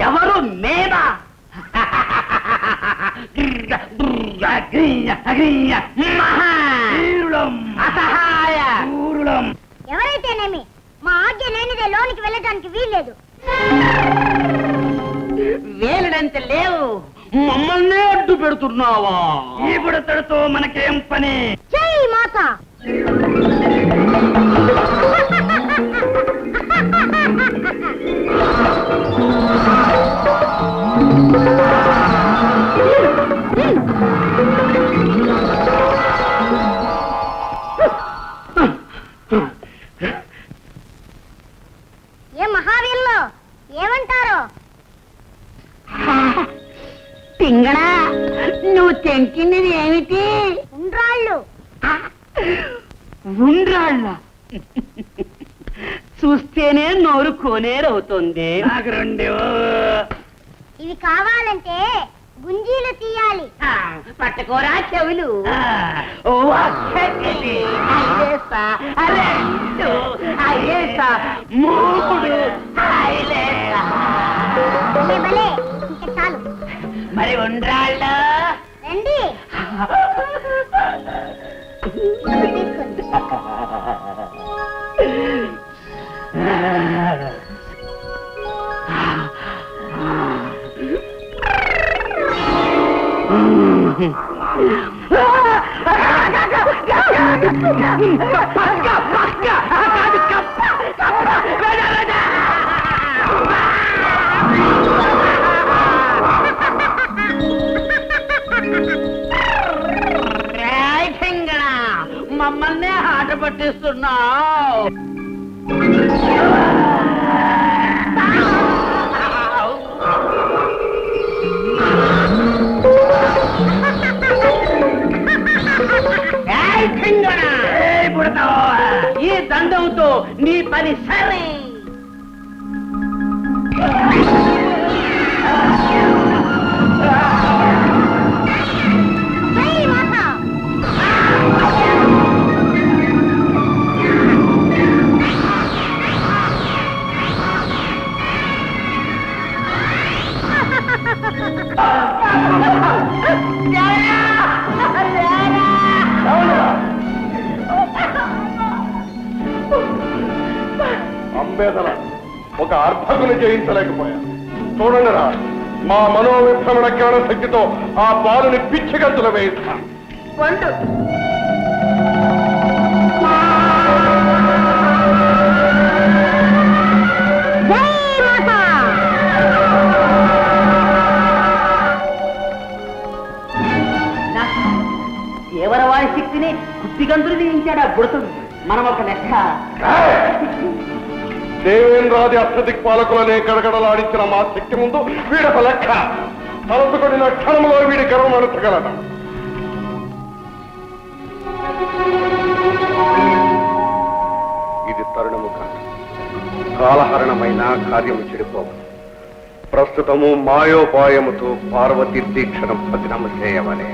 ఎవరు మేమా? ఎవరైతేనేమి మా ఆజ్ఞ లేనిదే లోనికి వెళ్ళడానికి వీల్లేదు. వేలడంత లేవు, మమ్మల్నే అడ్డు పెడుతున్నావా? ఈ బుడతడితో మనకేం పని? జై మాత. ఏ మహావీరులు ఏమంటారు? పింగళా, నువ్వు తెంచినది ఏమిటి? ఉండ్రాళ్ళు. ఉండ్రాళ్ళ చూస్తేనే నోరు కోనేరవుతుంది. ఇవి కావాలంటే గుంజీలు తీయాలి. పట్టుకోరా చెవులు. భలే ఇంకా చాలు. మరి ఉండ్రాళ్ళ రండి తీసుకోండి. మమ్మల్నే ఆట పట్టిస్తున్నావు. ఈ దండంతో నీ పని సరే. జై మాత. అంబేదన ఒక అర్భకుని జయించలేకపోయా. చూడండి రా, మా మనోవిభ్రమణ జ్ఞాన శక్తితో ఆ పాలుని పిచ్చిగంతులు వేయిస్తా. దేవరవారి శక్తిని కుత్తిగంతులు నియించాడు ఆ బుడతుడు. మనం ఒక లెక్క. దేవేంద్రాది అష్టదిక్పాలకులనే గడగడలాడించిన మా శక్తి ముందు వీడొక లెక్క. తలసుకొడిన క్షణంలో వీడి గర్వం అణచగలడం. కాలహరణమైన కార్యము చెడిపోవు. ప్రస్తుతము మాయోపాయముతో పార్వతి దీక్షను భగ్నము చేయవలే.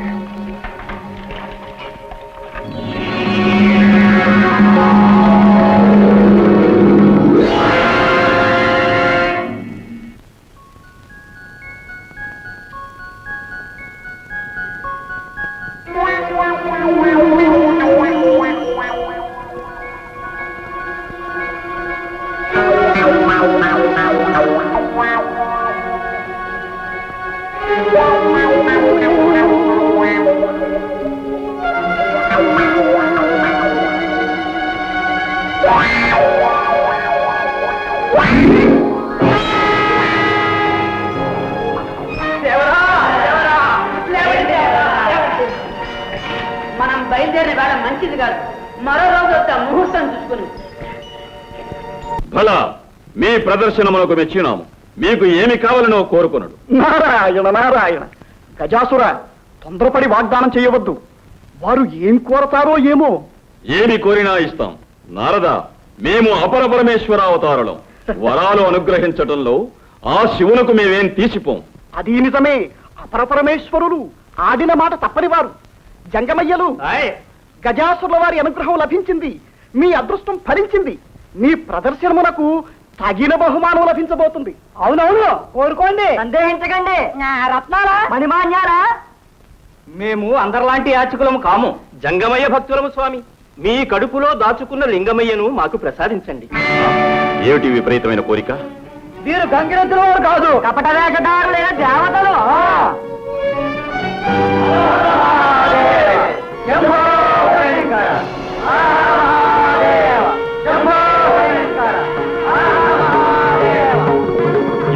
మనం బయలుదేరిన వేళ మంచిది కాదు. మరో రోజు వస్తా ముహూర్తం చూసుకుని. భలా మీ ప్రదర్శనమునకు మెచ్చినాము. మీకు ఏమి కావాలనో కోరుకున్నాడు. నారాయణ నారాయణ. గజాసుర, తొందరపడి వాగ్దానం చేయవద్దు. వారు ఏం కోరతారో ఏమో. ఏమి కోరినా ఇస్తాం. నారద, మేము అపర పరమేశ్వర అవతారులం. వరాలు అనుగ్రహించటంలో ఆ శివునకు మేమేం తీసిపోం. అది నిజమే. అపరపరమేశ్వరులు ఆడిన మాట తప్పని వారు. జంగమయ్యలు, గజాసురుల వారి అనుగ్రహం లభించింది. మీ అదృష్టం ఫలించింది. మీ ప్రదర్శనమునకు తగిన బహుమానం లభించబోతుంది. అవునవును, కోరుకోండి, సందేహించకండి. రత్నాలా, మణిమాన్యాలా? మేము అందరిలాంటి యాచకులము కాము, జంగమయ్య భక్తులము స్వామి. మీ కడుపులో దాచుకున్న లింగమయ్యను మాకు ప్రసాదించండి. ఏమిటి విపరీతమైన కోరిక? వీరు గంగిరెద్దుల వారు కాదు, కపట వేషధారులైన దేవతలు.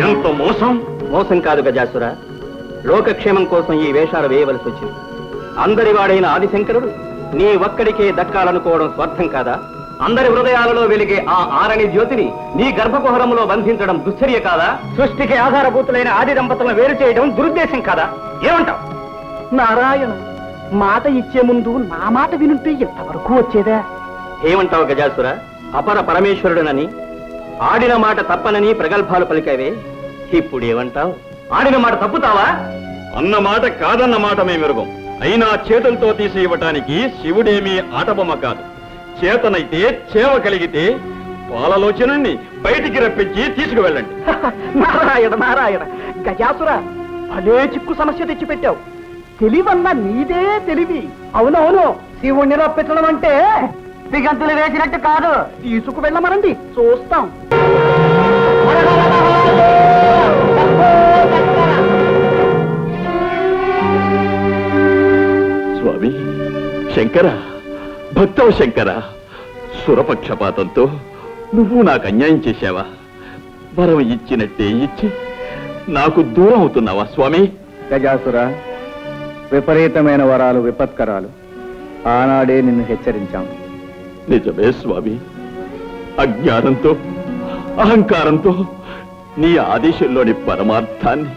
ఎంత మోసం! మోసం కాదు గజాసుర, లోకక్షేమం కోసం ఈ వేషాలు వేయవలసి వచ్చింది. అందరి వాడైన ఆదిశంకరుడు నీ ఒక్కడికే దక్కాలనుకోవడం స్వార్థం కాదా? అందరి హృదయాలలో వెలిగే ఆ ఆరణి జ్యోతిని నీ గర్భకుహరములో బంధించడం దుశ్చర్య కాదా? సృష్టికి ఆధారభూతులైన ఆది దంపతులను వేరు చేయడం దురుద్దేశం కాదా? ఏమంటావు? నారాయణ, మాట ఇచ్చే ముందు నా మాట వినుంటే ఎంతవరకు వచ్చేదా? ఏమంటావు గజాసుర? అపర పరమేశ్వరుడనని, ఆడిన మాట తప్పనని ప్రగల్భాలు పలికావే. ఇప్పుడు ఏమంటావు? ఆడిన మాట తప్పుతావా? అన్న మాట కాదన్న మాట మేమెరుగం. అయినా చేతులతో తీసి ఇవ్వటానికి శివుడేమీ ఆటబొమ్మ కాదు. చేతనైతే చేవ కలిగితే పాలలోచనుణ్ణి బయటికి రప్పించి తీసుకువెళ్ళండి. నారాయణ నారాయణ. గజాసుర, భలే చిక్కు సమస్య తెచ్చిపెట్టావు. తెలివన్నా నీదే తెలివి. అవునవును, శివుణ్ణి రప్పించడం అంటే దిగంతులు వేసినట్టు కాదు. తీసుకువెళ్ళమనండి, చూస్తాం. స్వామి శంకర, భక్తవ శంకర, సురపక్షపాతంతో నువ్వు నాకు అన్యాయం చేశావా? వరం ఇచ్చినట్టే ఇచ్చి నాకు దూరం అవుతున్నావా స్వామి? గజాసుర, విపరీతమైన వరాలు విపత్కరాలు. ఆనాడే నిన్ను హెచ్చరించాం. నిజమే స్వామి, అజ్ఞానంతో అహంకారంతో నీ ఆదేశంలోని పరమార్థాన్ని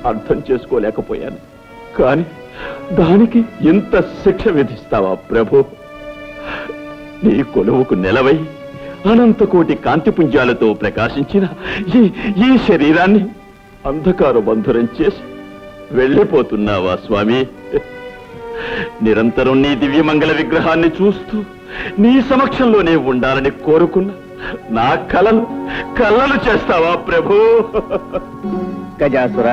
అర్థం చేసుకోలేకపోయాను. కాని దానికి ఇంత శిక్ష విధిస్తావా ప్రభు? నీ కొలువుకు నెలవై అనంతకోటి కాంతిపుంజాలతో ప్రకాశించిన ఈ శరీరాన్ని అంధకార బంధురం చేసి వెళ్ళిపోతున్నావా స్వామి? నిరంతరం నీ దివ్యమంగళ విగ్రహాన్ని చూస్తూ నీ సమక్షంలోనే ఉండాలని కోరుకున్న నా కలలు చేస్తావా ప్రభు? గజాసుర,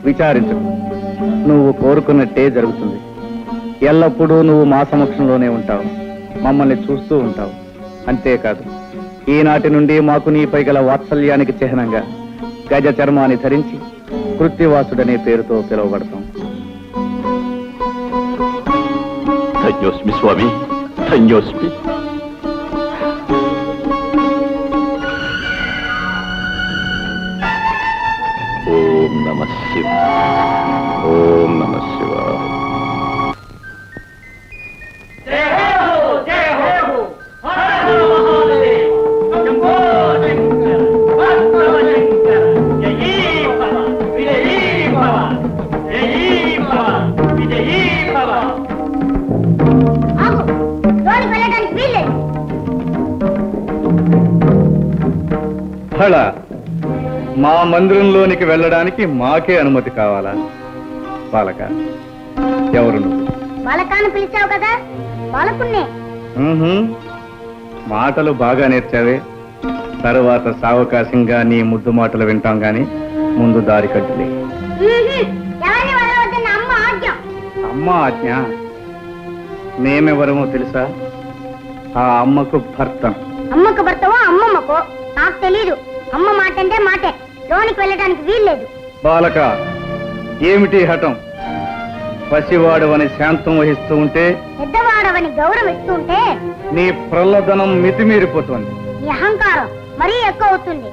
విచారించు. నువ్వు కోరుకున్నట్టే జరుగుతుంది. ఎల్లప్పుడూ నువ్వు మా సమక్షంలోనే ఉంటావు, మమ్మల్ని చూస్తూ ఉంటావు. అంతేకాదు, ఈనాటి నుండి మాకు నీపై గల వాత్సల్యానికి చిహ్నంగా గజ చర్మాన్ని ధరించి కృత్తివాసుడనే పేరుతో పిలువబడతాం. ధన్యోస్మి స్వామి, ధన్యోస్మి. ఓం నమః శివాయ, ఓం నమః శివాయ. ఆగు, లోనికి వెళ్ళడానికి వీల్లేదు. స్థల మా మందిరంలోనికి వెళ్ళడానికి మాకే అనుమతి కావాలా? బాలక, ఎవరు నువ్వు? బాలకాన్ని పిలిచావు కదా, బాలకున్నే. మాటలు బాగా నేర్చావే. తరువాత సావకాశంగా నీ ముద్దు మాటలు వింటాం గాని ముందు దారి కట్టులే. ఎవరిని వదలవద్దన్న అమ్మ ఆజ్ఞ. అమ్మ ఆజ్ఞ? మేమెవరమో తెలుసా? ఆ అమ్మకు భర్త. అమ్మకు భర్తవో అమ్మమ్మకో నాకు తెలీదు. అమ్మ మాట అంటే మాటే, లోనికి వెళ్ళడానికి వీల్లేదు. బాలక, ఏమిటి హఠం? పసివాడవని శాంతం వహిస్తూ ఉంటే, పెద్దవాడవని గౌరవిస్తూ ఉంటే నీ ప్రల్లదనం మితిమీరిపోతుంది. నీ అహంకారం మరీ ఎక్కువ అవుతుంది.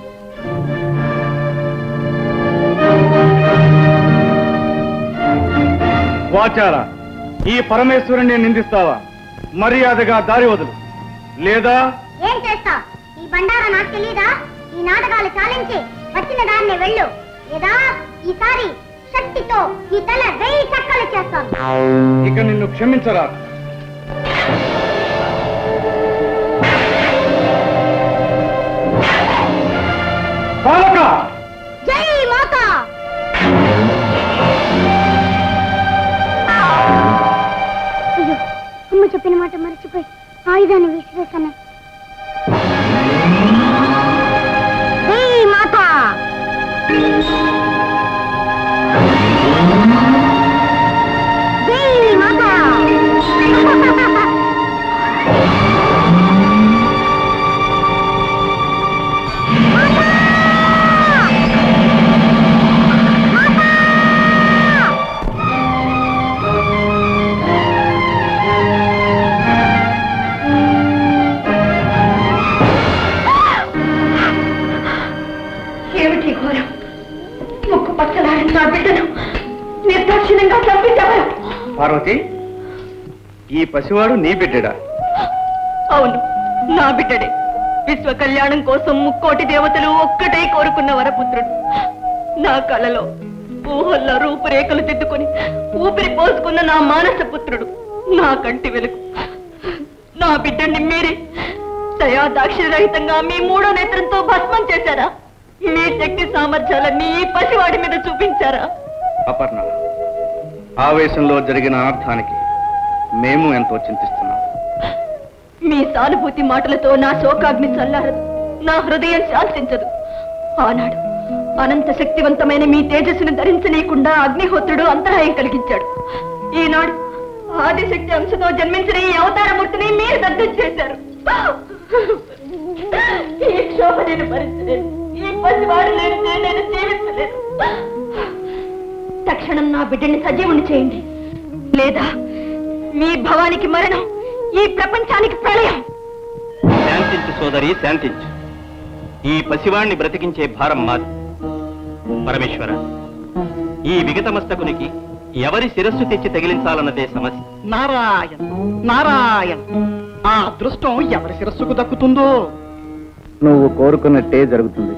వాచారా, ఈ పరమేశ్వరుణ్ణి నిందిస్తావా? మర్యాదగా దారి వదులు, లేదా ఏం చేస్తావు? ఈ బండారా నాకు తెలీదా? ఈ నాటకాలు చాలించి వచ్చిన దారిని వెళ్ళు, లేదా ఈసారి శక్తితో ఈ తల 1000 చక్కలు చేస్తాను. ఇక నిన్ను క్షమించరా. బాలక! జై మాతా! అయ్యో, అమ్మ చెప్పిన మాట మర్చిపోయి ఆయుధాన్ని విసిరేసాను. జై మాతా! జై మాతా! ఏమిటి ఘోరం? ముక్కు పచ్చలాడిన నా బిడ్డను నిర్దాక్షిణ్యంగా చంపించావా? పార్వతి, ఈ పసివాడు నీ బిడ్డడా? అవును, నా బిడ్డడే. విశ్వ కళ్యాణం కోసం ముక్కోటి దేవతలు ఒక్కటే కోరుకున్న వరపుత్రుడు. నా కళలో ఊహల్లో రూపురేఖలు దిద్దుకొని ఊపిరి పోసుకున్న నా మానస పుత్రుడు, నా కంటి వెలుగు. నా బిడ్డని మీరే దయా దాక్షిణ్యరహితంగా మీ 3వ నేత్రంతో భస్మం చేశారా? మీ శక్తి సామర్థ్యాలన్నీ ఈ పసివాడి మీద చూపించారా? అపర్ణ, ఆవేశంలో జరిగిన అనర్థానికి మేము ఎంతో చింతిస్తున్నాం. మీ సానుభూతి మాటలతో నా శోకాగ్ని చల్లారదు, నా హృదయం శాంతించదు. ఆనాడు అనంత శక్తివంతమైన మీ తేజస్సును ధరించనీయకుండా అగ్నిహోత్రుడు అంతరాయం కలిగించాడు. ఈనాడు ఆదిశక్తి అంశతో జన్మించిన ఈ అవతారమూర్తిని మీరు దగ్ధం చేశారు. ఈ క్షోభ నేను భరించలేను. ఈ పసివాడు లేనిదే నేను జీవించలేను. తక్షణం నా బిడ్డని సజీవుని చేయండి, లేదా మీ భవానికి మరణం, ఈ ప్రపంచానికి ప్రళయం. శాంతించు సోదరి, శాంతించు. ఈ పసివాణ్ణి బ్రతికించే భారం మాది. పరమేశ్వర, ఈ విగతమస్తకునికి ఎవరి శిరస్సు తెచ్చి తగిలించాలన్నదే సమస్య. నారాయణ నారాయణ, ఆ అదృష్టం ఎవరి శిరస్సుకు దక్కుతుందో. నువ్వు కోరుకున్నట్టే జరుగుతుంది.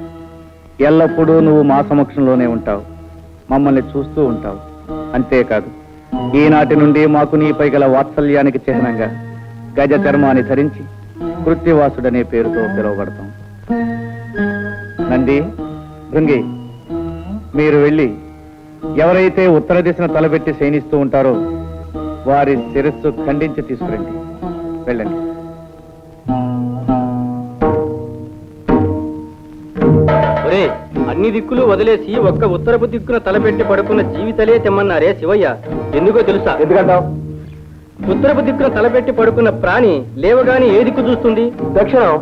ఎల్లప్పుడూ నువ్వు మా సమక్షంలోనే ఉంటావు, మమ్మల్ని చూస్తూ ఉంటావు. అంతేకాదు, ఈనాటి నుండి మాకు నీపై గల వాత్సల్యానికి చిహ్నంగా గజ చర్మాన్ని ధరించి కృత్తివాసుడనే పేరుతో పిలువబడతాం. నంది, భృంగి, మీరు వెళ్ళి ఎవరైతే ఉత్తర దిశను తలబెట్టి శయనిస్తూ ఉంటారో వారి శిరస్సు ఖండించి తీసుకురండి. వెళ్ళండి. అన్ని దిక్కులు వదిలేసి ఒక్క ఉత్తరపు దిక్కున తలపెట్టి పడుకున్న జీవితలే తెమ్మన్నారే శివయ్య. ఎందుకో తెలుసా? ఎందుకంటావు? ఉత్తరపు దిక్కున తలపెట్టి పడుకున్న ప్రాణి లేవగాని ఏ దిక్కు చూస్తుంది? దక్షిణం.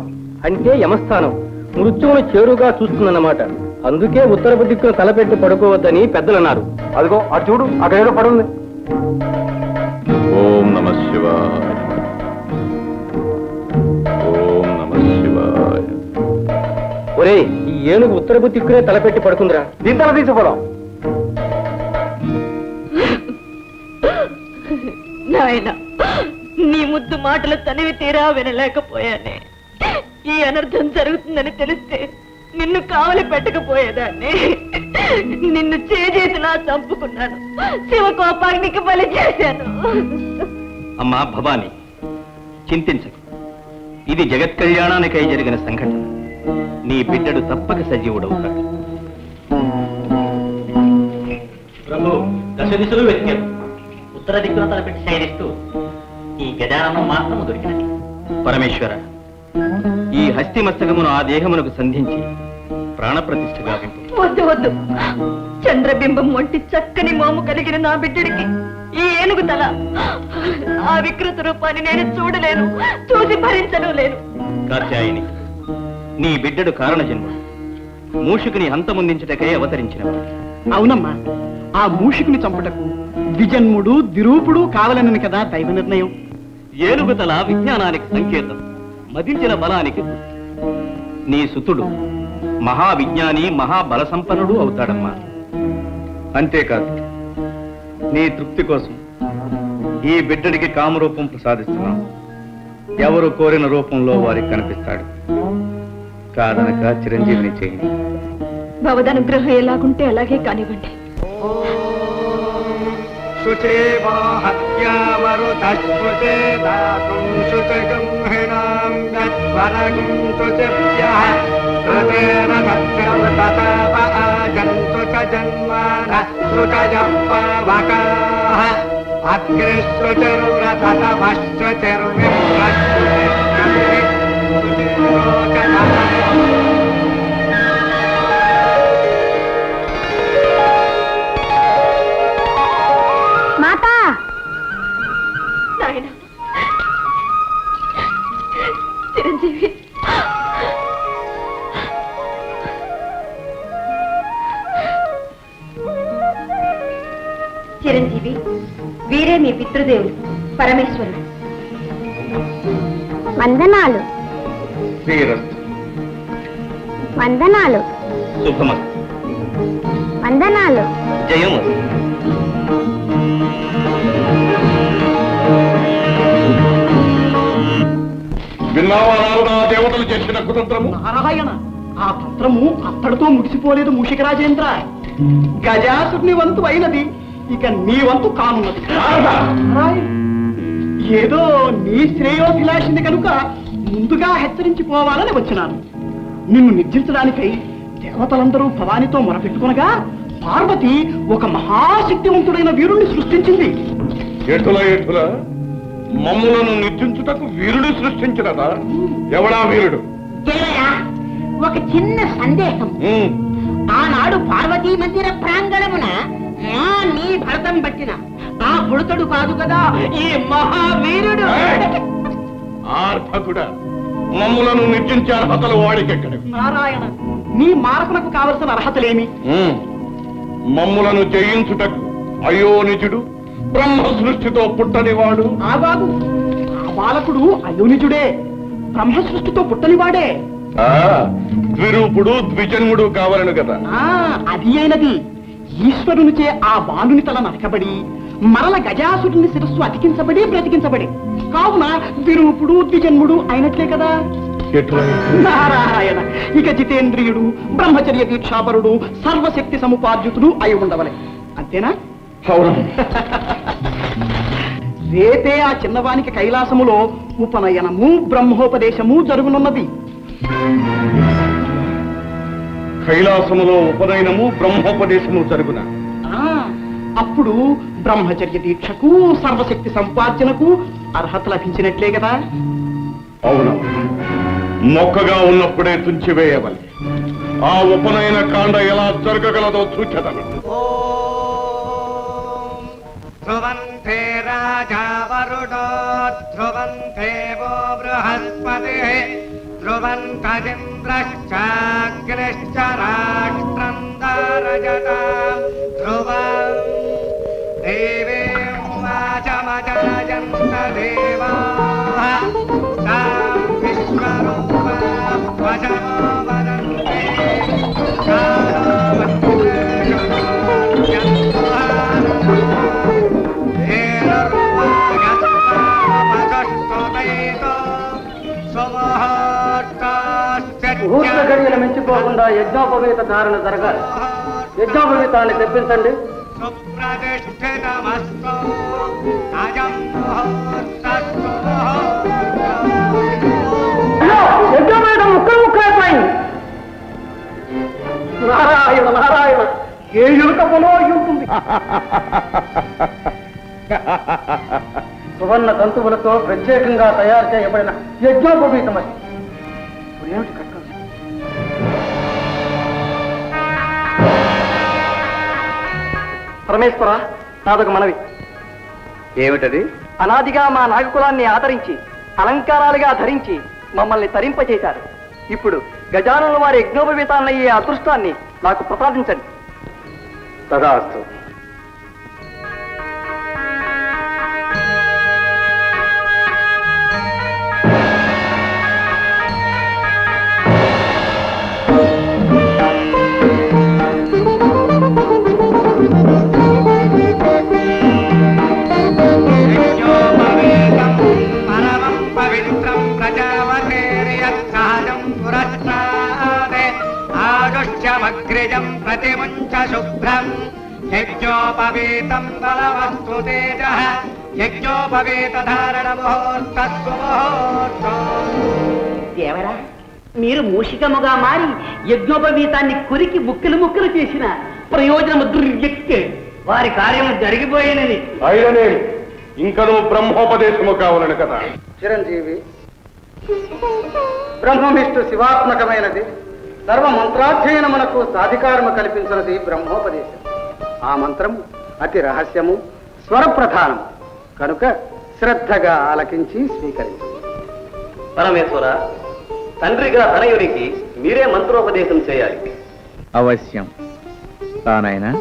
అంటే యమస్థానం, మృత్యువును చేరుగా చూస్తుందన్నమాట. అందుకే ఉత్తరపు దిక్కున తలపెట్టి పడుకోవద్దని పెద్దలు అన్నారు. అదిగో అటు చూడు, అక్కడ ఏదో పడుంది. ఓం నమః శివాయ. ఓం నమః శివాయ. ఒరే, ఈ ఏనుగు ఉత్తరపు దిక్కునే తలపెట్టి పడుకుందిరా. దీని తల తీసుకోవడం. నాయన, నీ ముద్దు మాటలు తనివి తీరా వినలేకపోయానే. ఈ అనర్థం జరుగుతుందని తెలిస్తే నిన్ను కావలి పెట్టకపోయేదాన్ని. నిన్ను చేతులా చంపుకున్నాను, శివకోపాగ్నికి బలి చేశాను. అమ్మా భవాని, చింతించకు. ఇది జగత్ కళ్యాణానికై జరిగిన సంఘటన. నీ బిడ్డడు తప్పక సజీవుడవుతాడు. ప్రభు దశ దిశలు వెతికారు. ఉత్తర దిక్కున తలపెట్టి శయనిస్తూ ఈ గజాననం మాత్రము దొరికినది. పరమేశ్వర, ఈ హస్తి మస్తకమును ఆ దేహమునకు సంధించి ప్రాణప్రతిష్ఠ గావింపు. వద్దు వద్దు, చంద్రబింబం వంటి చక్కని మోము కలిగిన నా బిడ్డడికి ఈ ఏనుగు తల, ఆ వికృత రూపాన్ని నేను చూడలేను, చూసి భరించను లేను. కాత్యాయని, నీ బిడ్డడు కారణ జన్ముడు, మూషికుని హంతముందించుటకై అవతరించినవాడు. అవునమ్మా, ఆ మూషికుని చంపుటకు ద్విజన్ముడు దిరూపుడు కావాలనని కదా దైవ నిర్ణయం. ఏనుగుతల విజ్ఞానానికి సంకేతం, మదించిన బలానికి గుర్తు. నీ సుతుడు మహావిజ్ఞాని, మహాబల సంపన్నుడు అవుతాడమ్మా. అంతేకాదు, నీ తృప్తి కోసం ఈ బిడ్డడికి కామరూపం ప్రసాదిస్తున్నాం. ఎవరు కోరిన రూపంలో వారికి కనిపిస్తాడు. కాదనక చిరంజీవిని చేయండి. భవదనుగ్రహం ఎలాగుంటే అలాగే కానివ్వండి. మాతా నాయన చిరంజీవి, చిరంజీవి, వీరే మీ పితృదేవుడు పరమేశ్వరుడు. వందనాలు శ్రీరస్తు. వందనాలు శుభమస్తు. వందనాలు. జయమస్తు. విన్నావా నారదా, దేవతలు చేసిన కుతంత్రము? నారాయణ, ఆ తంత్రము అత్తడితో ముగిసిపోలేదు మూషిక రాజేంద్ర. గజాసుని వంతు అయినది, ఇక నీ వంతు కానున్నది. నారాయణ, ఏదో నీ శ్రేయోభిలాషిని కనుక ముందుగా హెచ్చరించిపోవాలని వచ్చినాను. నిన్ను నిర్జించడానికై దేవతలందరూ భవానితో మొరపెట్టుకునగా పార్వతి ఒక మహాశక్తివంతుడైన వీరుణ్ణి సృష్టించింది. ఎటుల ఎటుల మమ్ములను నిర్జించుటకు వీరుడు సృష్టించినదా? ఎవడా వీరుడు? ఒక చిన్న సందేహం. ఆనాడు పార్వతీ మందిర ప్రాంగణమున నీ భరతం పట్టిన ఆ బుడతడు కాదు కదా ఈ మహావీరుడు. ఆర్భకుడా, మమ్ములను నిర్జించే అర్హతలు వాడికెక్కడ? నారాయణ, నీ మారకునకు కావలసిన అర్హతలేమి? మమ్ములను జయించుటకు అయోనిజుడు, బ్రహ్మ సృష్టితో పుట్టనివాడు. ఆగాదు, ఆ బాలకుడు అయోనిజుడే, బ్రహ్మ సృష్టితో పుట్టనివాడే. ద్విరూపుడు ద్విజన్ముడు కావాలను కదా. అది అయినది. ఈశ్వరునిచే ఆ బాలుని తల నరకబడి మరల గజాసురుని శిరస్సు అతికించబడి బ్రతికించబడి, కావున ద్విరూపుడు ద్విజన్ముడు అయినట్లే కదా. నారాయణ, ఇక జితేంద్రియుడు, బ్రహ్మచర్య దీక్షాపరుడు, సర్వశక్తి సముపార్జితుడు అయి ఉండవలే. అంతేనా? రేపే ఆ చిన్నవానికి కైలాసములో ఉపనయనము బ్రహ్మోపదేశము జరుగునున్నది. కైలాసములో ఉపనయనము బ్రహ్మోపదేశము జరుగున. అప్పుడు బ్రహ్మచర్య దీక్షకు సర్వశక్తి సంపార్జనకు అర్హత లభించినట్లే కదా. అవును, మొక్కగా ఉన్నప్పుడే తుంచివేయవలే. ఆ ఉపనయన కాండ ఎలా జరగగలదో చూచెదను. ధ్రువంతే రాజా వరుణో ధ్రువంతే వో బృహస్పతి ధ్రువంతరింద్రశ్చాగ్నిశ్చ రాష్ట్రం దారయతాం ధ్రువం దేవేం వాచమజాయంత దేవాః తాం విశ్వరూపాం వశమో వదంతే ముహూర్త గడియలు మించిపోకుండా యజ్ఞోపవేత ధారణ జరగాలి. యజ్ఞోపవేతాన్ని తెప్పించండి. యజ్ఞోపవేతం ముక్కలు ముక్కలైపోయింది. సువర్ణ తంతువులతో ప్రత్యేకంగా తయారు చేయబడిన యజ్ఞోపవీతమది. ఏమిటి కట్టం? పరమేశ్వర, నాదొక మనవి. ఏమిటది? అనాదిగా మా నాగకులాన్ని ఆదరించి అలంకారాలుగా ధరించి మమ్మల్ని తరింపచేశారు. ఇప్పుడు గజానుల వారి యజ్ఞోపవీతాలయ్యే అదృష్టాన్ని నాకు ప్రసాదించండి. తదాస్తు. ఆదుష్యమగ్రిజం ప్రతిముంచ శుభ్రం యజ్ఞోపవీతం బలవస్తు తేజ యజ్ఞోపవీత ధారణ ముహూర్తస్సు ముహూర్తం. దేవరా, మీరు మూషికముగా మారి యజ్ఞోపవీతాన్ని కురికి ముక్కలు ముక్కలు చేసిన ప్రయోజనము దుర్యక్తే. వారి కార్యము జరిగిపోయినది. అయిననే ఇంకనూ బ్రహ్మోపదేశము కావాలని కదా. చిరంజీవి, బ్రహ్మవిష్ణు శివాత్మకమైనది. సర్వ మంత్రాధ్యయనమునకు సాధికారము కల్పించినది బ్రహ్మోపదేశం. ఆ మంత్రము అతి రహస్యము, స్వరప్రధానము కనుక శ్రద్ధగా ఆలకించి స్వీకరించు. పరమేశ్వర, తండ్రిగా తనయునికి మీరే మంత్రోపదేశం చేయాలి. అవశ్యం. తానైనా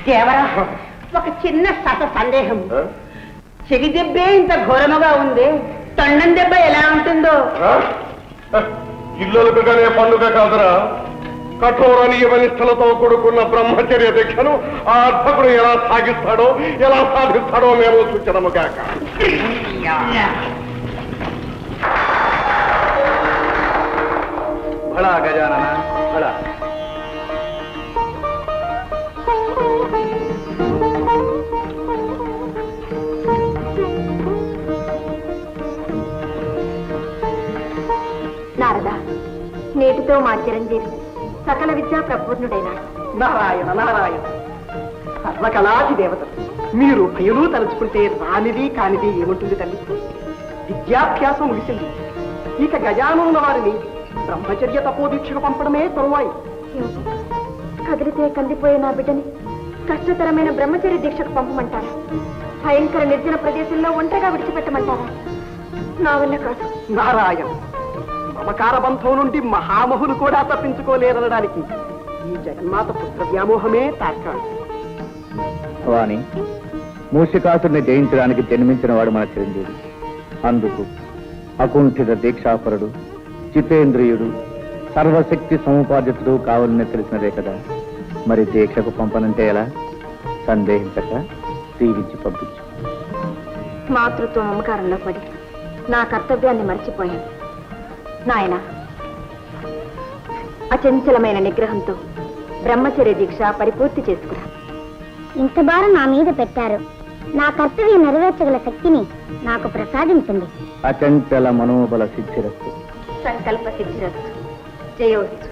దేవరా, ఒక చిన్న సందేహం. చెవి దెబ్బే ఇంత ఘోరముగా ఉంది, తొండం దెబ్బ ఎలా ఉంటుందో. ఇల్లలుకగానే పండుగ కాదురా. కఠోర నియమనిష్టలతో కూడుకున్న బ్రహ్మచర్య దీక్షను ఆ అర్భకుడు ఎలా సాగిస్తాడో, ఎలా సాధిస్తాడో మేము సూచనము కాక. భళా గజానన భళా. నారద, నేటితో మా చిరంజీవి సకల విద్యా ప్రపూర్ణుడైనాడు. నారాయణ నారాయణ, సర్వకళాది దేవతలు మీరు భయులు తలుచుకుంటే రానిది కానిది ఏముంటుంది తల్లి. విద్యాభ్యాసం ముగిసింది. ఇక గజానున్న వారిని బ్రహ్మచర్య తపోదీక్షకు పంపడమే తరువాయి. కదిలితే కందిపోయే నా బిడ్డని కష్టతరమైన బ్రహ్మచర్య దీక్షకు పంపమంటారా? భయంకర నిర్జన ప్రదేశంలో ఒంటరిగా విడిచిపెట్టమంటారా? నా వల్ల కాదు. నారాయణ, మమకార బంధం నుండి మహామహులు కూడా తప్పించుకోలేరనడానికి ఈ జగన్మాత పుత్ర వ్యామోహమే తార్కాడు. వాణి, మూషికాసుడిని జయించడానికి జన్మించిన వాడు మన చిరంజీవి. అందుకు అకుంఠిత దీక్షాపరుడు, జితేంద్రియుడు, సర్వశక్తి సముపార్జితుడు కావాలని తెలిసినదే కదా. మరి దీక్షకు పంపనంటే ఎలా? సందేహించక దీవించి పంపించు. మాతృత్వ మమకారంలో పడి నా కర్తవ్యాన్ని మర్చిపోయాను. నాయన, అచంచలమైన నిగ్రహంతో బ్రహ్మచర్య దీక్ష పరిపూర్తి చేసుకురా. ఇంత భారం నా మీద పెట్టారు. నా కర్తవ్యం నెరవేర్చగల శక్తిని నాకు ప్రసాదించండి. అచంచల మనోబల సిద్ధిరస్తు. సంకల్ప సిద్ధిరస్తు. జయోస్తు.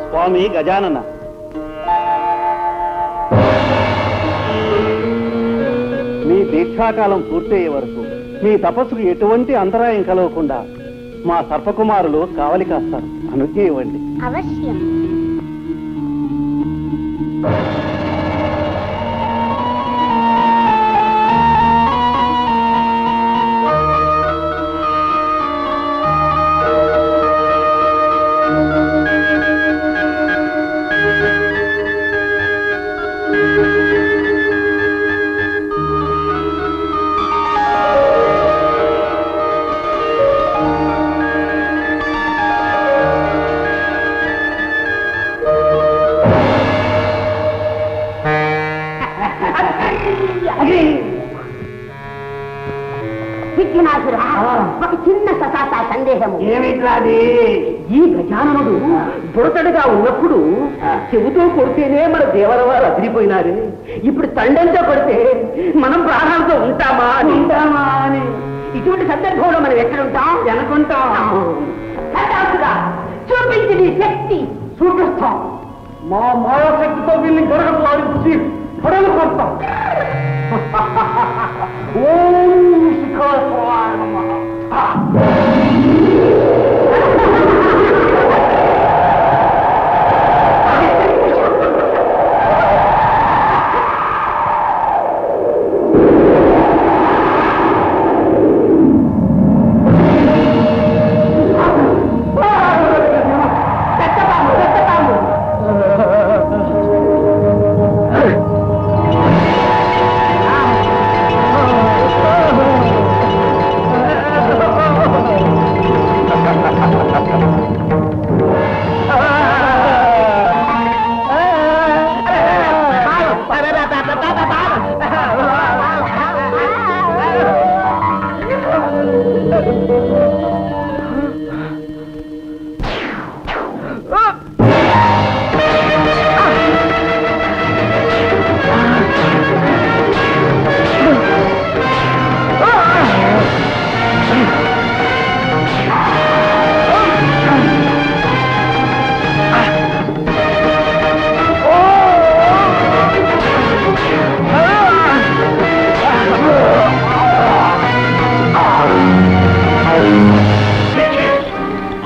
స్వామి గజానన, మీ దీక్షాకాలం పూర్తయ్యే వరకు మీ తపస్సుకు ఎటువంటి అంతరాయం కలగకుండా మా సర్పకుమారులు కావలి కాస్తారు. అనుజ్ఞ ఇవ్వండి. అవశ్యం. ఒక చిన్న సందేహము ఏమిట్లాది? ఈ గజాననుడు బుడతడుగా ఉన్నప్పుడు చెబుతూ కొడితేనే మన దేవరవారు అదిరిపోయినారు. ఇప్పుడు తండంతో కొడితే మనం ప్రాణాలతో ఉంటామా అని ఇటువంటి సందర్భంలో మనం ఎక్కడుంటాం? అనుకుంటాం. చూపించి నీ శక్తి చూపిస్తాం. మా మాయాశక్తితో వీళ్ళని గొడవలు వారించి గొడవలు కొడతాం. ఓం శిఖరాయ నమః.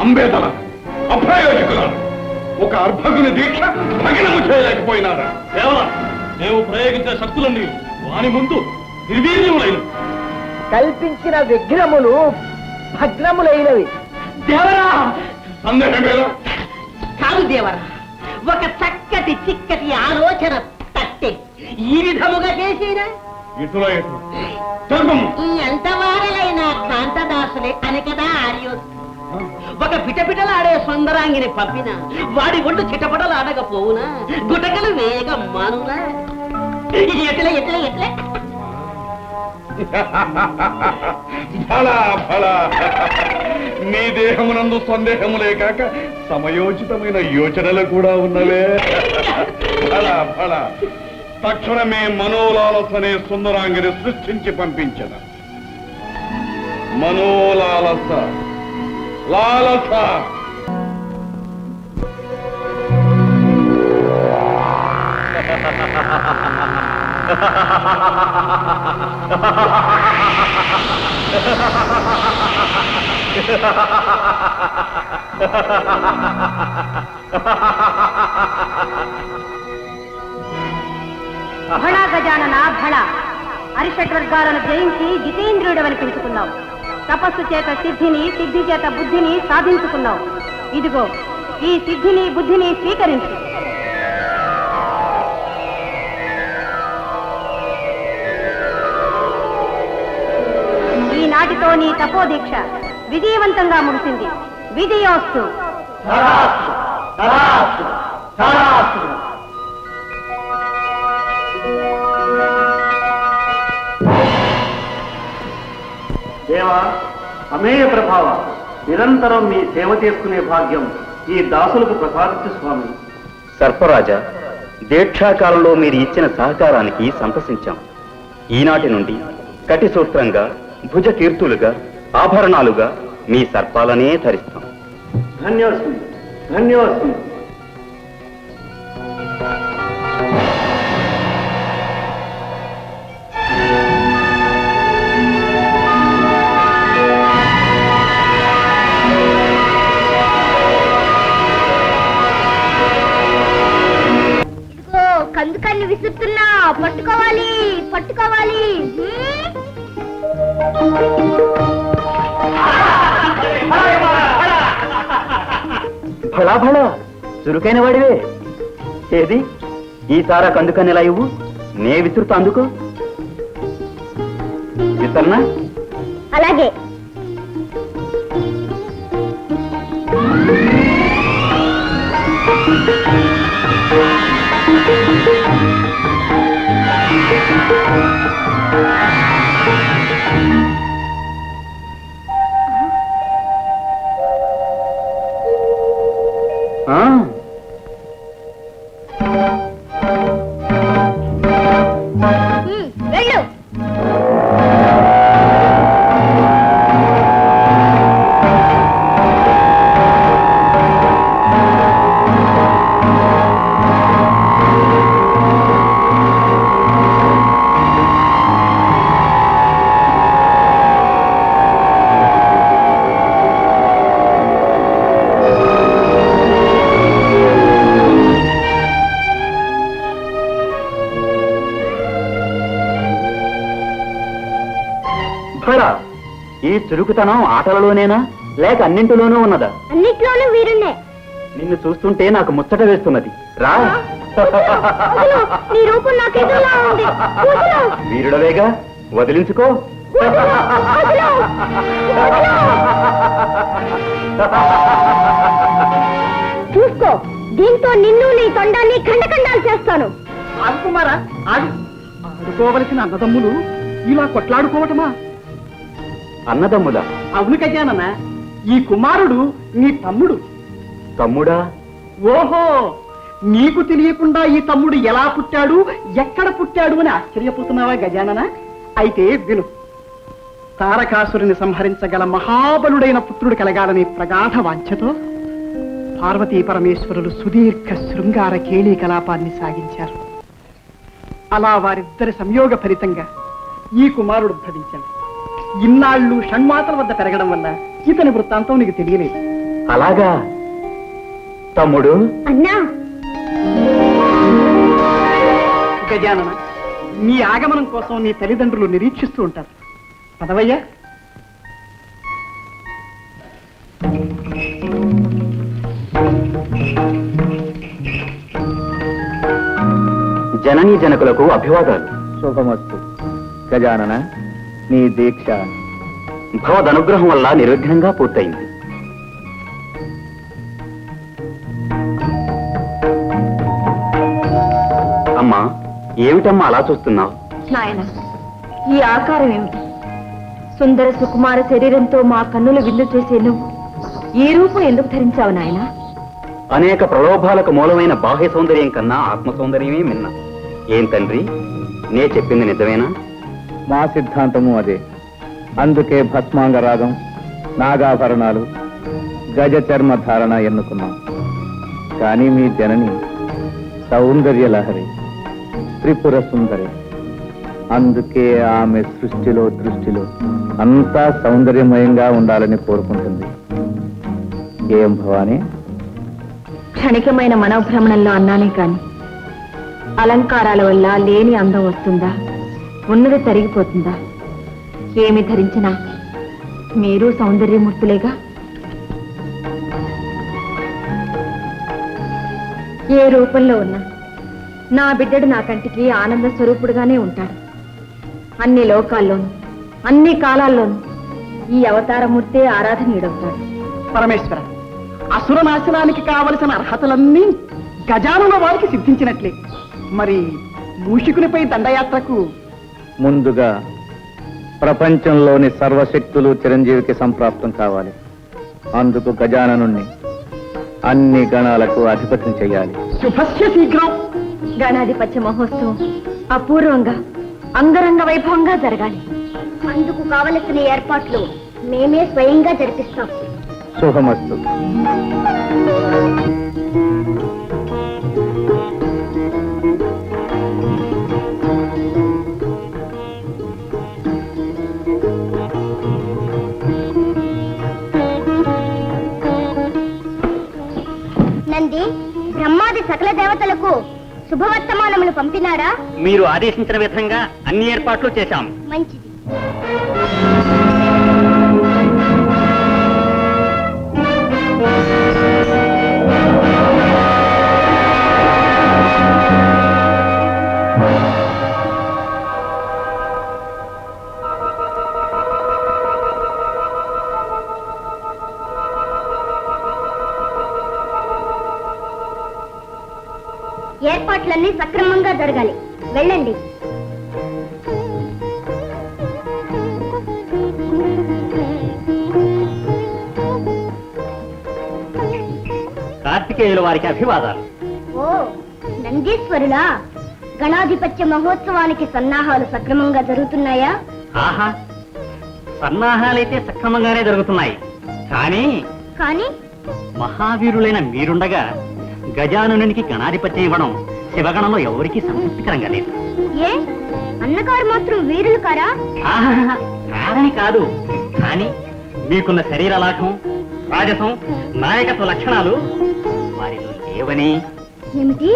అంబేదల అప్రయోజకుల ఒక అర్భకుని దీక్ష భగ్నము చేయలేకపోయినారా? కేవలం మేము ప్రయోగించిన శక్తులన్నీ వాని ముందు నిర్వీర్యములైన కల్పించిన విఘ్నములు భగ్నములైనవి. దేవరా సందేహమేలా? కాదు దేవరా, ఒక చక్కటి చిక్కటి ఆలోచన తట్టే ఈ విధముగా చేసినా ఇటులో ఎటు తెలుపము. ఎంత వారలైన కాంతదాసులే అని కదా ఆర్యోస్ ఒక పిటపిటలాడే సుందరాంగిని పంపిన వాడి ఒళ్ళు చిటపటలాడకపోవునా, గుటకలు వేగం మానునా? ఎట్లే ఎట్లే ఎట్లే ఫలా ఫలా నీ దేహమునందు సందేహములే కాక సమయోచితమైన యోచనలు కూడా ఉన్నవే. ఫలా ఫలా తక్షణమే మనోలాలసనే సుందరాంగిని సృష్టించి పంపించద. మనోలాలస లాలస భళ గజానన భళ. అరిషడ్వర్గాలను జయించి జితేంద్రుడవని పిలుచుకున్నావు. తపస్సు చేత సిద్ధిని, సిద్ధి చేత బుద్ధిని సాధించుకున్నావు. ఇదిగో ఈ సిద్ధిని బుద్ధిని స్వీకరించు. ఈనాటితో నీ తపోదీక్ష విజయవంతంగా ముగిసింది. విజయోస్తు. దేవా, అమేయ ప్రభావ, నిరంతరం మీ సేవ చేసుకునే భాగ్యం ఈ దాసులకు ప్రసాదించు స్వామి. సర్పరాజా, దీక్షాకాలంలో మీరు ఇచ్చిన సహకారానికి సంతసించాం. ఈనాటి నుండి కటి సూత్రంగా, భుజ కీర్తులుగా, ఆభరణాలుగా మీ సర్పాలనే ధరిస్తాం. ధన్యోస్మి, ధన్యోస్మి. భళా భళా చురుకైన వాడివే. ఏది ఈ సారా కందుకని ఎలా ఇవ్వు, నే విసురుతా అందుకో. విసరనా? అలాగే. వెళ్ళు. ఈ చురుకుతనం ఆటలలోనేనా లేక అన్నింటిలోనూ ఉన్నదా? అన్నిట్లోనూ వీరున్నే. నిన్ను చూస్తుంటే నాకు ముచ్చట వేస్తున్నది. రా. నీ రూపం నాకేదోలా ఉంది. వీరుడవేగా, వదిలించుకో. చూసుకో, దీంతో నిన్ను నీ తొండాన్ని ఖండఖండాలు చేస్తాను. ఆగుకుమారా, ఆడుకోవలసిన అన్నదమ్ములు ఇలా కొట్లాడుకోవటమా? అన్నదమ్ములా? అవును గజానన, ఈ కుమారుడు నీ తమ్ముడు. తమ్ముడా? ఓహో, నీకు తెలియకుండా ఈ తమ్ముడు ఎలా పుట్టాడు, ఎక్కడ పుట్టాడు అని ఆశ్చర్యపోతున్నావా గజానన? అయితే విను. తారకాసురుని సంహరించగల మహాబలుడైన పుత్రుడు కలగాలనే ప్రగాఢ వాంఛతో పార్వతీ పరమేశ్వరులు సుదీర్ఘ శృంగార కేళీ కలాపాన్ని సాగించారు. అలా వారిద్దరి సంయోగ ఫలితంగా ఈ కుమారుడు ఉద్భవించాడు. ఇన్నాళ్ళు షణ్మాతల వద్ద పెరగడం వల్ల ఇతని వృత్తాంతం నీకు తెలియలేదు. అలాగా తమ్ముడు? అన్నా, గజానన, నీ ఆగమనం కోసం నీ తల్లిదండ్రులు నిరీక్షిస్తూ ఉంటారు. పదవయ్యా. జననీ జనకులకు అభివాదాలు. శుభమస్తు. గజానన, నీ దీక్ష భగవదనుగ్రహం వల్ల నిర్విఘ్నంగా పూర్తయింది. అమ్మా, ఏమిటమ్మా అలా చూస్తున్నావు? నాయన, ఈ ఆకారం ఏమిటి? సుందర సుకుమార శరీరంతో మా కన్నులు విల్లు చేసే నువ్వు ఈ రూపం ఎందుకు ధరించావు నాయన? అనేక ప్రలోభాలకు మూలమైన బాహ్య సౌందర్యం కన్నా ఆత్మ సౌందర్యమే మిన్న. ఏం తండ్రి, నే చెప్పింది నిజమేనా? మా సిద్ధాంతము అదే. అందుకే భస్మాంగరాగం, నాగాభరణాలు, గజ చర్మ ధారణ ఎన్నుకున్నాం. కానీ మీ జనని సౌందర్య లహరి, త్రిపుర సుందరి. అందుకే ఆమె సృష్టిలో దృష్టిలో అంతా సౌందర్యమయంగా ఉండాలని కోరుకుంటుంది. ఏం భవాని? క్షణికమైన మనోభ్రమణంలో అన్నానే కాని అలంకారాల వల్ల లేని అందం వస్తుందా, ఉన్నది తరిగిపోతుందా? ఏమి ధరించినా మీరు సౌందర్యమూర్తులేగా. ఏ రూపంలో ఉన్నా నా బిడ్డడు నా కంటికి ఆనంద స్వరూపుడుగానే ఉంటాడు. అన్ని లోకాల్లోనూ అన్ని కాలాల్లోనూ ఈ అవతారమూర్తే ఆరాధనీయుడవుతాడు. పరమేశ్వర, అసుర నాశనానికి కావలసిన అర్హతలన్నీ గజానన వారికి సిద్ధించినట్లే. మరి మూషికునిపై దండయాత్రకు ముందుగా ప్రపంచంలోని సర్వశక్తులు చిరంజీవికి సంప్రాప్తం కావాలి. అందుకు గజాననుణ్ణి అన్ని గణాలకు అధిపతిని చెయ్యాలి. శుభస్య శీఘ్రం. గణాధిపత్య మహోత్సవం అపూర్వంగా అంగరంగ వైభవంగా జరగాలి. అందుకు కావలసిన ఏర్పాట్లు మేమే స్వయంగా జరిపిస్తాం. శుభమస్తు. నంది, బ్రహ్మాది సకల దేవతలకు శుభవర్తమానములు పంపినారా? మీరు ఆదేశించిన విధంగా అన్ని ఏర్పాట్లు చేశాం. మంచిది. ఏర్పాట్లన్నీ సక్రమంగా జరగాలి. వెళ్ళండి. కార్తికేయుల వారికి అభివాదాలు. ఓ నందీశ్వరులా, గణాధిపత్య మహోత్సవానికి సన్నాహాలు సక్రమంగా జరుగుతున్నాయా? ఆహా, సన్నాహాలైతే సక్రమంగానే జరుగుతున్నాయి. కానీ కానీ మహావీరులైన మీరుండగా గజాననునికి గణాధిపత్యం ఇవ్వడం శివగణంలో ఎవరికీ సంతృప్తికరంగా లేదు. ఏ అన్నగారు మాత్రం వీరులు కారా? ఆహా, కాదని కాదు, కానీ మీకున్న శరీర లాఘం, రాజసం, నాయకత్వ లక్షణాలు వారిలో లేవని. ఏమిటి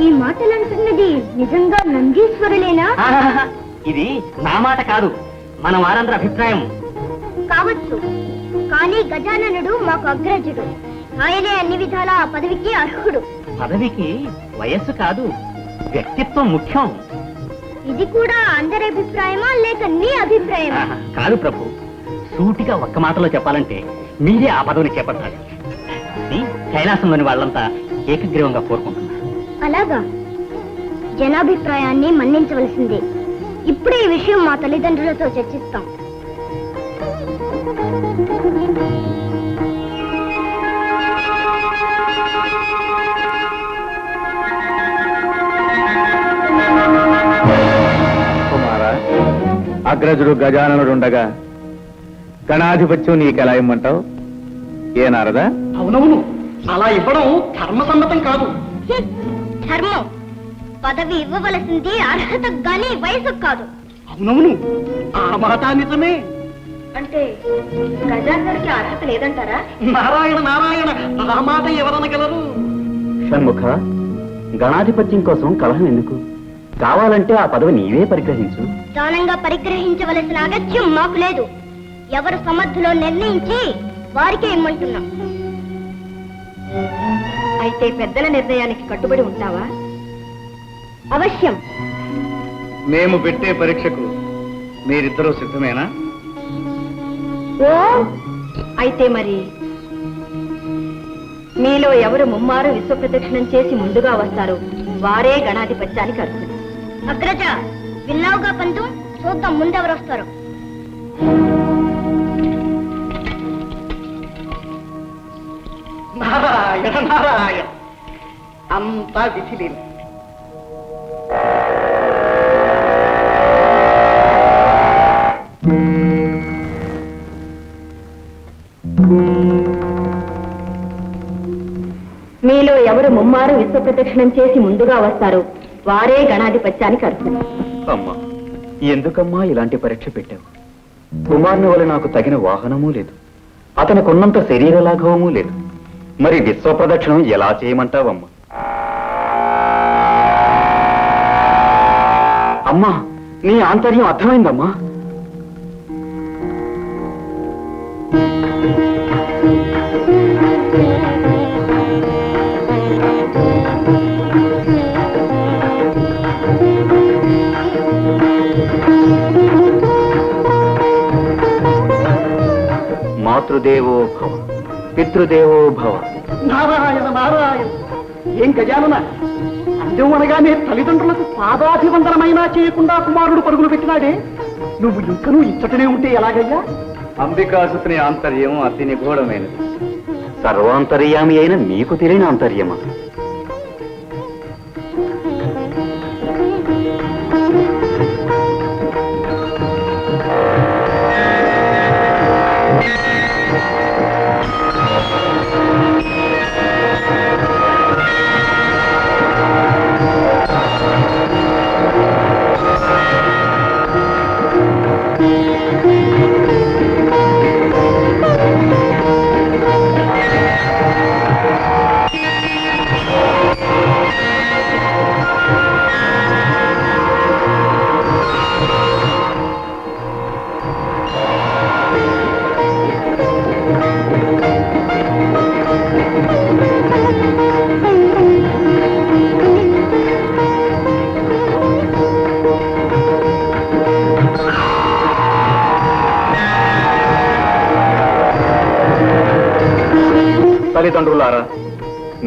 ఈ మాటలంటున్నది? నిజంగా నందీశ్వరులేనా? ఆహాహా, ఇది నా మాట కాదు, మన వారందరి అభిప్రాయం. కావచ్చు, కానీ గజాననుడు మాకు అగ్రజుడు. ఆయనే అన్ని విధాలా ఆ పదవికి అర్హుడు. పదవికి వయస్సు కాదు, వ్యక్తిత్వం ముఖ్యం. ఇది కూడా అందరి అభిప్రాయమా లేక నీ అభిప్రాయమా? ఆహా, కాదు ప్రభు, సూటిగా ఒక్క మాటలో చెప్పాలంటే మీరే ఆ పదవిని చేపట్టాలి. ఇది కైలాసంలోని వాళ్ళంతా ఏకగ్రీవంగా కోరుకుంటున్నారు. అలాగా? జనాభిప్రాయాన్ని మన్నించవలసిందే. ఇప్పుడే ఈ విషయం మా తల్లిదండ్రులతో చర్చిస్తాం. కుమారా, అగ్రజుడు గజాననుడుండగా గణాధిపత్యం నీకెలా ఇమ్మంటావు? ఏ నారదా? అవునవును, అలా ఇవ్వడం ధర్మసమ్మతం కాదు. ధర్మం పదవి ఇవ్వవలసింది అర్హత గాని వయసు కాదు. అవునవును, ఆ మాట నిజమే. అంటే గజాననుడికి అర్హత లేదంటారా? నారాయణ నారాయణ, ఆ మాట ఎవరనగలరు? షణ్ముఖ, గణాధిపత్యం కోసం కలహం ఎందుకు? కావాలంటే ఆ పదవి నీవే పరిగ్రహించు. దానంగా పరిగ్రహించవలసిన అగత్యం మాకు లేదు. ఎవరు సమర్థులో నిర్ణయించి వారికే ఇమ్మంటున్నాం. అయితే పెద్దల నిర్ణయానికి కట్టుబడి ఉంటావా? అవశ్యం. మేము పెట్టే పరీక్షకు మీరిద్దరూ సిద్ధమేనా? ఓ అయితే మరి మీలో ఎవరు ముమ్మారు విశ్వప్రదక్షిణం చేసి ముందుగా వస్తారు వారే గణాధిపత్యానికి అర్హులు. అగ్రజ, విన్నావుగా పంతు? చూద్దాం ముందెవరు వస్తారు. నారాయణ నారాయణ, అంతా విధిలేదు. మీలో ఎవరు ముమ్మారు విశ్వప్రదక్షిణం చేసి ముందుగా వస్తారు వారే గణాధిపత్యానికి అర్హులు. అమ్మా, ఎందుకమ్మా ఇలాంటి పరీక్ష పెట్టావు? కుమారుని వల్ల నాకు తగిన వాహనమూ లేదు, అతనికి ఉన్నంత శరీర లాఘవమూ లేదు. మరి విశ్వప్రదక్షిణం ఎలా చేయమంటావమ్మా? అమ్మా, నీ ఆంతర్యం అర్థమైందమ్మా. మాతృదేవో భవ, పితృదేవో భవ. నారాయణ నారాయణ, ఏం గజానన, అందం అనగానే తల్లిదండ్రులకు పాదాభివందనమైనా చేయకుండా కుమారుడు పరుగులు పెట్టినాడే, నువ్వు ఇంకనూ ఇచ్చటనే ఉంటే ఎలాగయ్యా? అంబికాసుని ఆంతర్యం అతి నిగూఢమైనది. సర్వాంతర్యామి అయిన నీకు తెలియని ఆంతర్యమా? తల్లిదండ్రులారా,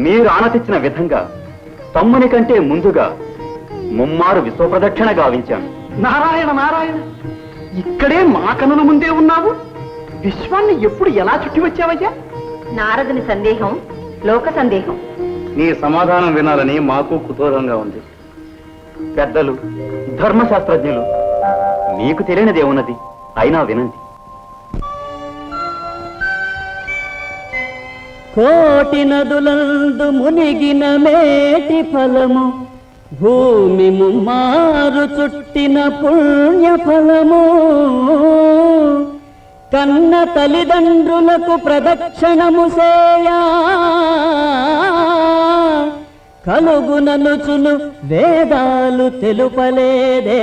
మీరు ఆనతిచ్చిన విధంగా తమ్ముని కంటే ముందుగా ముమ్మారు విశ్వప్రదక్షిణ గావించాను. నారాయణ నారాయణ, ఇక్కడే మా కనుల ముందే ఉన్నావు. విశ్వాన్ని ఎప్పుడు ఎలా చుట్టి వచ్చావయ్యా? నారదుని సందేహం లోక సందేహం. నీ సమాధానం వినాలని మాకు కుతూహలంగా ఉంది. పెద్దలు, ధర్మశాస్త్రజ్ఞులు, మీకు తెలియనిదేమున్నది, అయినా వినండి. కోటి నదులందు మునిగిన మేటి ఫలము, భూమి ముమ్మారు చుట్టిన పుణ్య ఫలము, కన్న తల్లిదండ్రులకు ప్రదక్షిణము సేయా కలుగుననుచును వేదాలు తెలుపలేదే.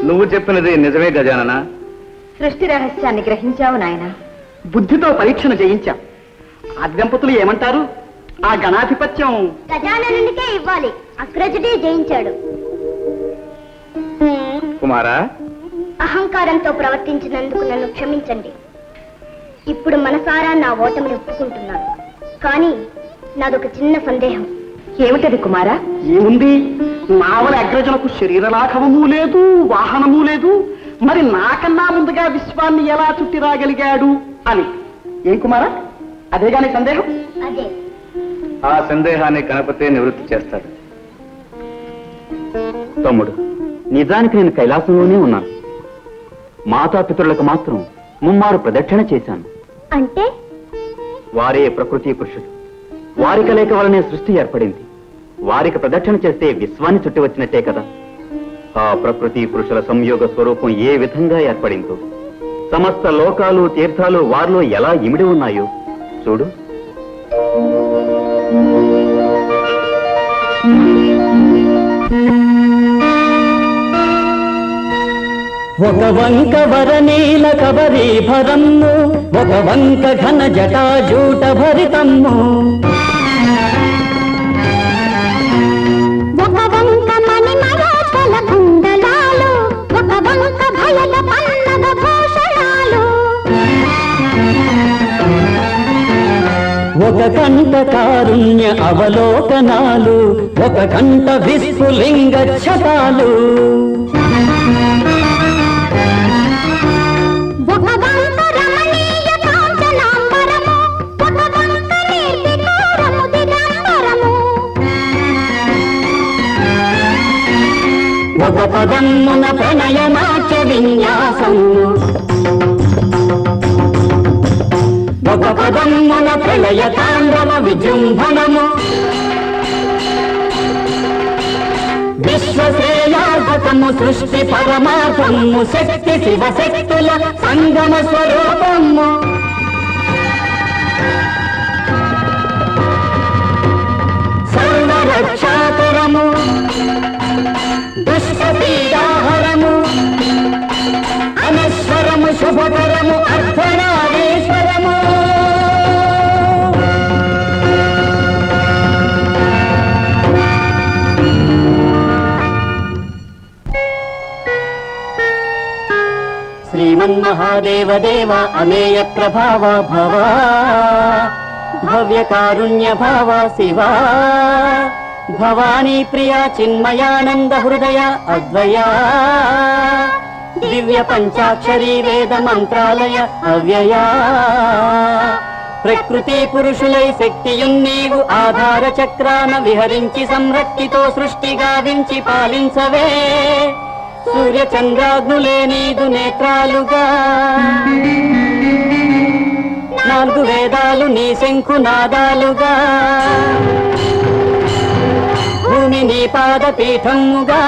నువ్వు చెప్పినది నిజమే గజానన. సృష్టి రహస్యాన్ని గ్రహించావు నాయన. బుద్ధితో పరీక్షను జయించాం. ఆ దంపతులు ఏమంటారు? ఆ గణాధిపత్యం గజాననునికే ఇవ్వాలి. అగ్రజుడే జయించాడు. కుమారా, అహంకారంతో ప్రవర్తించినందుకు నన్ను క్షమించండి. ఇప్పుడు మనసారా నా ఓటమిని ఒప్పుకుంటున్నాను. కానీ నాదొక చిన్న సందేహం. ఏమిటది కుమారా? ఏముంది? నావల అగ్రజులకు శరీర లాఘవము లేదు, వాహనము లేదు. మరి నాకన్నా ముందుగా విశ్వాన్ని ఎలా చుట్టి రాగలిగాడు అని. ఏం కుమారా, అదేగాని సందేహం? అదే. ఆ సందేహాన్ని గణపతే నివృత్తి చేస్తాడు. తమ్ముడు, నిజానికి నేను కైలాసంలోనే ఉన్నాను. మాతాపితరులకు మాత్రం ముమ్మారు ప్రదక్షిణ చేశాను. అంటే వారే ప్రకృతి పురుషులు. వారి కలయిక వలనే సృష్టి ఏర్పడింది. వారికి ప్రదక్షిణ చేస్తే విశ్వాన్ని చుట్టి వచ్చినట్టే కదా. ఆ ప్రకృతి పురుషుల సంయోగ స్వరూపం ఏ విధంగా ఏర్పడిందో, సమస్త లోకాలు తీర్థాలు వారిలో ఎలా ఇమిడి ఉన్నాయో చూడు. ఒక వంక వరనీల కబరీభరమ్ము, ఒక వంక ఘన జటాజూట భరితమ్ము, ఒక వంక మణిమరాచల కుండలాలు, ఒక వంక భయల పన్నగ భూషణాలు, ఒక కంట కారుణ్య అవలోకనాలు, ఒక కంట విస్ఫులింగ క్షతాలు, ఒక వంక రమణీయ కాంచనాంబరము, ఒక వంక నిర్వికారము దిగంబరము, ఒక పదమ్మున ప్రణయనాట్య విన్యాసము, ఒక పదమ్మున ప్రళయ తాండవ విజృంభణము, విశ్వశ్రేయార్థకము సృష్టి పరమార్థము, శక్తి శివశక్తుల సంగమ స్వరూపము, సర్వరక్షాకరము, దుష్టపీడాహరము, అనశ్వరము, శుభకరము, అర్ధనారీశ్వరము. శ్రీమన్మహాదేవ దేవ అమేయ ప్రభావ భవ, భవ్య కారుణ్య భావ శివ, భవానీ ప్రియా చిన్మయానంద హృదయ అద్వయా, దివ్య పంచాక్షరీ వేద మంత్రాలయ అవ్యయా, ప్రకృతి పురుషులై శక్తియున్నీవు ఆధార చక్రాన విహరించి సంరక్తితో సృష్టి గావించి పాలించవే, సూర్య చంద్రాగ్నులే నీదు నేత్రాలుగా, నాలుగు వేదాలు నీ శంఖునాదాలుగా, భూమి నీ పాదపీఠముగా,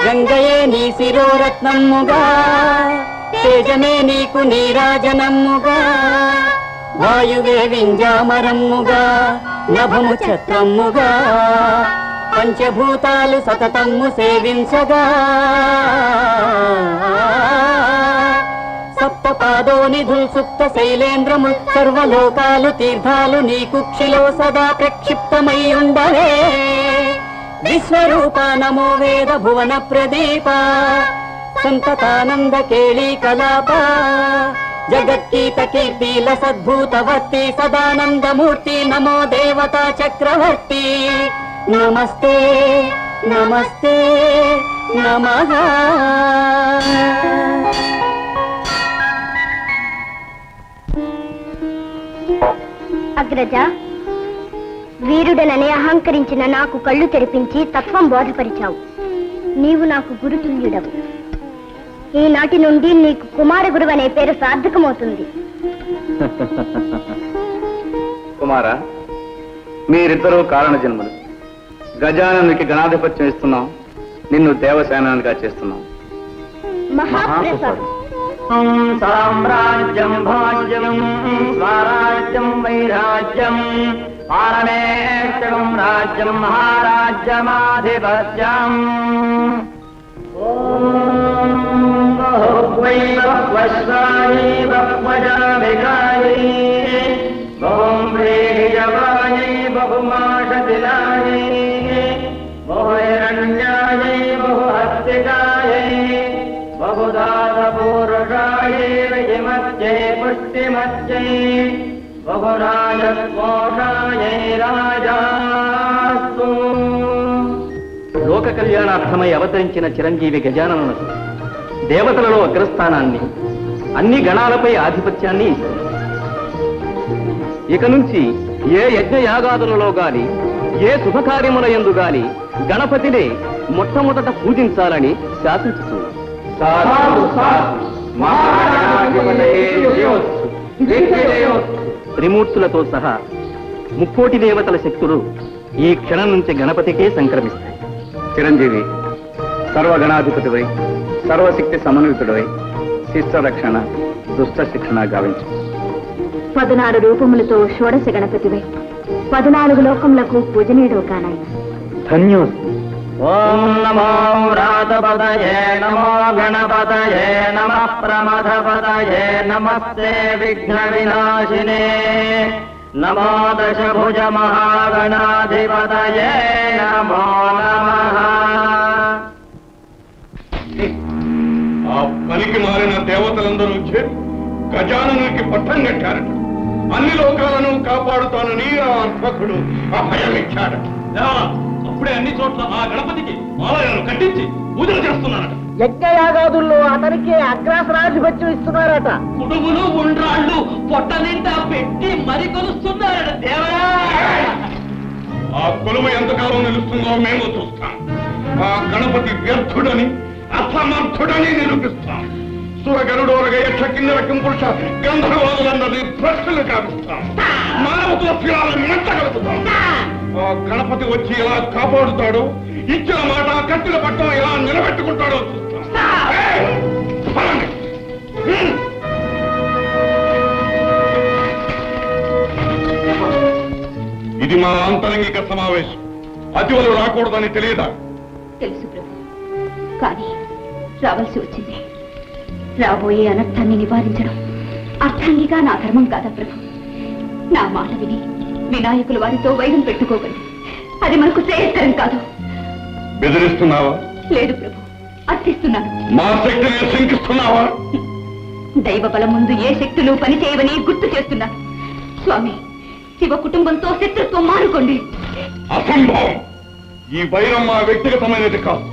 గంగయే నీ శిరోరత్నముగా, తేజమే నీకు నీరాజనముగా, వాయువే వింజామరముగా, నభము ఛత్రముగా, పంచభూతాలు సతతమ్ము సేవించగా, సప్త పాదోనిధుల్ సుప్త శైలేంద్రము సర్వలోకాలు తీర్థాలు నీ కుక్షిలో సదా ప్రక్షిప్తమై ఉండవే విశ్వరూప నమో వేద భువన ప్రదీప సంతతానంద కేళీ కలాప జగత్కీత కీర్తిల సద్భూతవర్తి సదానందమూర్తి నమో దేవతా చక్రవర్తి నమస్తే నమస్తే నమః. అగ్రజ, వీరుడనని అహంకరించిన నాకు కళ్ళు తెరిపించి తత్వం బోధపరిచావు. నీవు నాకు గురుతుల్యుడవు. ఈనాటి నుండి నీకు కుమార గురువు అనే పేరు సార్థకమవుతుంది. కుమారా, మీరిద్దరూ కారణ జన్మలు. గజాననునికి గణాధిపత్యం ఇస్తున్నాం, నిన్ను దేవసేనానిగా చేస్తున్నాం. మహాప్రసాదం. సామ్రాజ్యం భాగ్యం స్వరాజ్యం వైరాజ్యం పారమేష్టం రాజ్యం మహారాజ్యమాధిపత్యం లోక కళ్యాణార్థమై అవతరించిన చిరంజీవి గజాననునకు దేవతలలో అగ్రస్థానాన్ని, అన్ని గణాలపై ఆధిపత్యాన్ని ఇస్తుంది. ఇక నుంచి ఏ యజ్ఞయాగాదులలో గాని ఏ శుభకార్యముల యందు గాని గణపతినే మొట్టమొదట పూజించాలని శాసించుతున్నారు. త్రిమూర్తులతో సహా ముక్కోటి దేవతల శక్తులు ఈ క్షణం నుంచి గణపతికే సంక్రమిస్తాయి. చిరంజీవి, సర్వగణాధిపతివై సర్వశక్తి సమన్వితుడవై శిష్ట రక్షణ దుష్ట శిక్షణ గావించు. 14 రూపములతో షోడశ గణపతివై 14 లోకములకు పూజనీయుడు కానాయన. ధన్యోస్మి. ఓం నమో వ్రాతపదయే నమో గణపతయే నమః ప్రమథపదయే నమస్తే విఘ్న వినాశినే నమో దశభుజ మహాగణాధిపతయే నమో నమః. ఆ పనికి మారిన దేవతలందరూ చేరి గజాననునికి పట్టం కట్టారట. అన్ని లోకాలను కాపాడుతానని ఆ అర్భకుడు అభయమిచ్చాడట. అప్పుడే అన్ని చోట్ల ఆ గణపతికి ఆలయాలు కట్టించి పూజలు చేస్తున్నారట. యజ్ఞయాగాదుల్లో అతనికి అగ్రాసనాధిపత్యం ఇస్తున్నారట. కుడుములు ఉండ్రాళ్ళు పొట్ట నిండా పెట్టి మరి కొలుస్తున్నారట దేవరా. ఆ కొలువు ఎంతకాలం నిలుస్తుందో మేము చూస్తాం. ఆ గణపతి వ్యర్థుడని అసమర్థుడని నిరూపిస్తాం. సురగరుడోరగ యక్ష కిన్నెర కింపురుష గంధర్వాదులందరినీ భ్రష్టులు కావిస్తాం. మానవతుల శిలాలను మెచ్చగలుగుతాం. ఆ గణపతి వచ్చి ఎలా కాపాడుతాడో, ఇచ్చిన మాట కట్టిన పట్టం ఎలా నిలబెట్టుకుంటాడో చూస్తాం. ఇది మా ఆంతరంగిక సమావేశం. అతివలు రాకూడదని తెలియదా? తెలుసు ప్రభు, కానీ రావాల్సి వచ్చింది. రాబోయే అనర్థాన్ని నివారించడం అర్థంగిగా నా ధర్మం కాదా ప్రభు? నా మాట విని వినాయకుల వారితో వైరం పెట్టుకోకండి. అది మనకు శ్రేయస్కరం కాదు. బెదిరిస్తున్నావా? లేదు ప్రభు, అర్థిస్తున్నాను. మా శక్తిని శంకిస్తున్నావా? దైవ బలం ముందు ఏ శక్తులు పనిచేయవని గుర్తు చేస్తున్నాను. స్వామి, శివ కుటుంబంతో శత్రుత్వం మానుకోండి. అసంభవం. ఈ వైరం మా వ్యక్తిగతమైనది కాదు.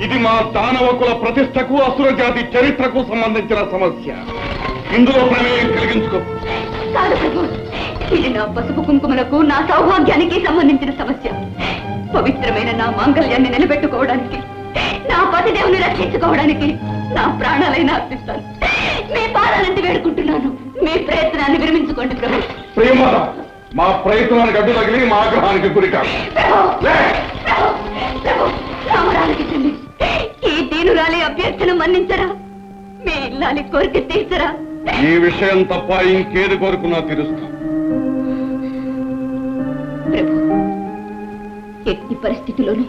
ఇది మా దానవ కుల ప్రతిష్టకు, అసుర జాతి చరిత్రకు సంబంధించిన సమస్య. ఇందులో ప్రమేయం కలిగించుకో. కాదు ప్రభు, ఇది నా పసుపు కుంకుమలకు, నా సౌభాగ్యానికి సంబంధించిన సమస్య. పవిత్రమైన నా మాంగళ్యాన్ని నిలబెట్టుకోవడానికి, నా పతిదేవుని రక్షించుకోవడానికి నా ప్రాణాలైనా అర్పిస్తాను. మీ పాదాలంటే వేడుకుంటున్నాను. మీ ప్రయత్నాన్ని విరమించుకోండి ప్రభు. ప్రియమాత, మా ప్రయత్నానికి అడ్డు తగిలి మా ఆగ్రహానికి గురికాదు. రామరాలకి చెల్లి, ఈ దీనురాలి అభ్యర్థన మన్నించరా? మీ ఇల్లాలి కోరిక తీర్చరా? ఈ విషయం తప్ప ఇంకేది కోరుకున్నా తీరుస్తాం. ప్రభు, ఎట్టి పరిస్థితిలోనూ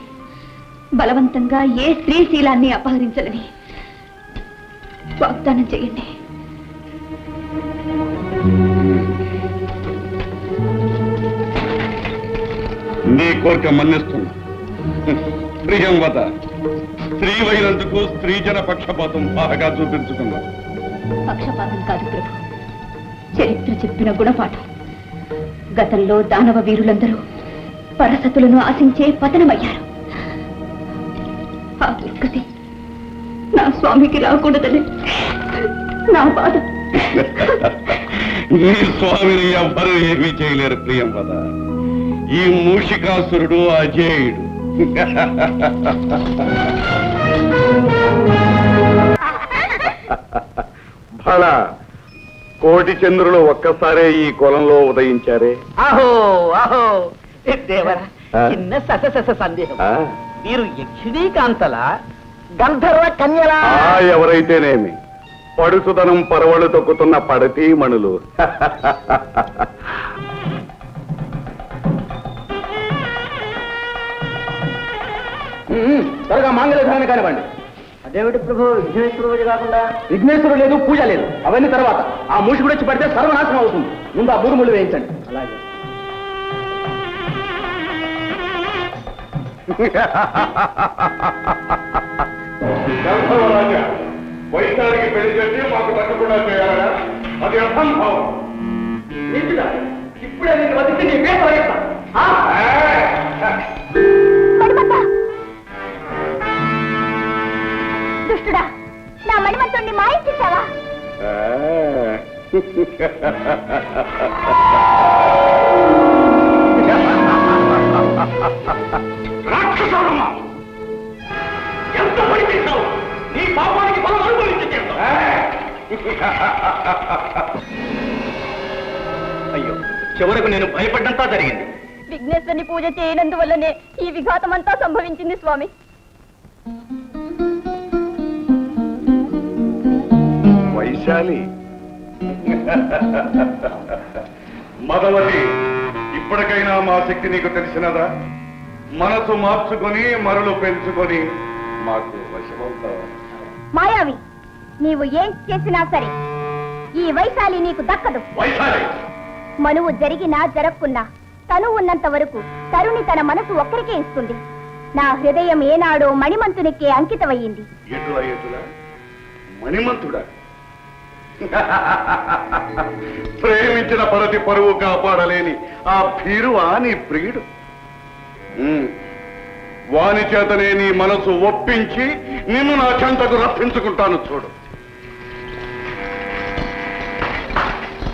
బలవంతంగా ఏ స్త్రీ శీలాన్ని అపహరించాలని వాగ్దానం చేయండి. నీ కోరిక మన్నిస్తున్నా. ప్రియంవద, స్త్రీవైనందుకు స్త్రీజన పక్షపాతం బాగా చూపించుకున్నా. పక్షపాతం కాదు ప్రభు, చరిత్ర చెప్పిన గుణపాఠం. గతంలో దానవ వీరులందరూ పరసతులను ఆశించే పతనమయ్యారు. ఆ దుర్గతి నా స్వామికి రాకూడదని నా బాధ. నీ స్వామిని ఎవ్వరూ ఏమీ చేయలేరు ప్రియంవద. ఈ మూషికాసురుడు అజేయుడు. భళ, కోటి చంద్రులు ఒక్కసారే ఈ కులంలో ఉదయించారే. ఆహో ఆహో దేవరా, చిన్న సస సందేహం. మీరు యక్షిణీ కాంతల గంధర్వ కన్యలా? ఎవరైతేనేమి, పడుసుదనం పరవళ్ళు తొక్కుతున్న పడతీ మణులు. త్వరగా మాంగళ్యధారణ కానివ్వండి. అదేమిటి ప్రభు, విఘ్నేశ్వర పూజ కాకుండా? విఘ్నేశ్వరుడు లేదు, పూజ లేదు, అవన్నీ తర్వాత. ఆ మూషికుడు వచ్చి పడితే సర్వనాశనం అవుతుంది. ముందు ఆ బూరు ముళ్ళు వేయించండి. అలాగే. వైద్యానికి పెళ్లి చేసి మాకు తగ్గకుండా చేయాలరా? అది అసంభవం. ఇప్పుడే నేను వదిలితే నీ పేరు వదిలేస్తా. దుష్టుడా, నా మణిమంతుణ్ణి మాయించేశావా? రాక్షసుడమ్మా, ఎంత పని చేశావు? నీ పాపానికి బలం అనుభవించి చేస్తావు. అయ్యో, చివరకు నేను భయపడ్డంతా జరిగింది. విఘ్నేశ్వరుని పూజ చేయనందువల్లనే ఈ విఘాతమంతా సంభవించింది స్వామి. వైశాలి, మదవతి, ఇప్పటికైనా మా శక్తి నీకు తెలిసినదా? మనసు మార్చుకొని మరలు పెంచుకొని మాకు వశమవుతావా? మాయావి, నీవు ఏం చేసినా సరే ఈ వైశాలి నీకు దక్కదు. వైశాలి, మనువు జరిగినా జరగకున్నా తను ఉన్నంత వరకు తరుణి తన మనసు ఒక్కరికే ఇస్తుంది. నా హృదయం ఏనాడో మణిమంతునికే అంకితమయ్యింది. ఎటులా ఎటులా? మణిమంతుడా? ప్రేమించిన పరతి పరువు కాపాడలేని ఆ భీరువా నీ ప్రియుడు? వాని చేతనే నీ మనసు ఒప్పించి నిన్ను నా చెంతకు రప్పించుకుంటాను చూడు.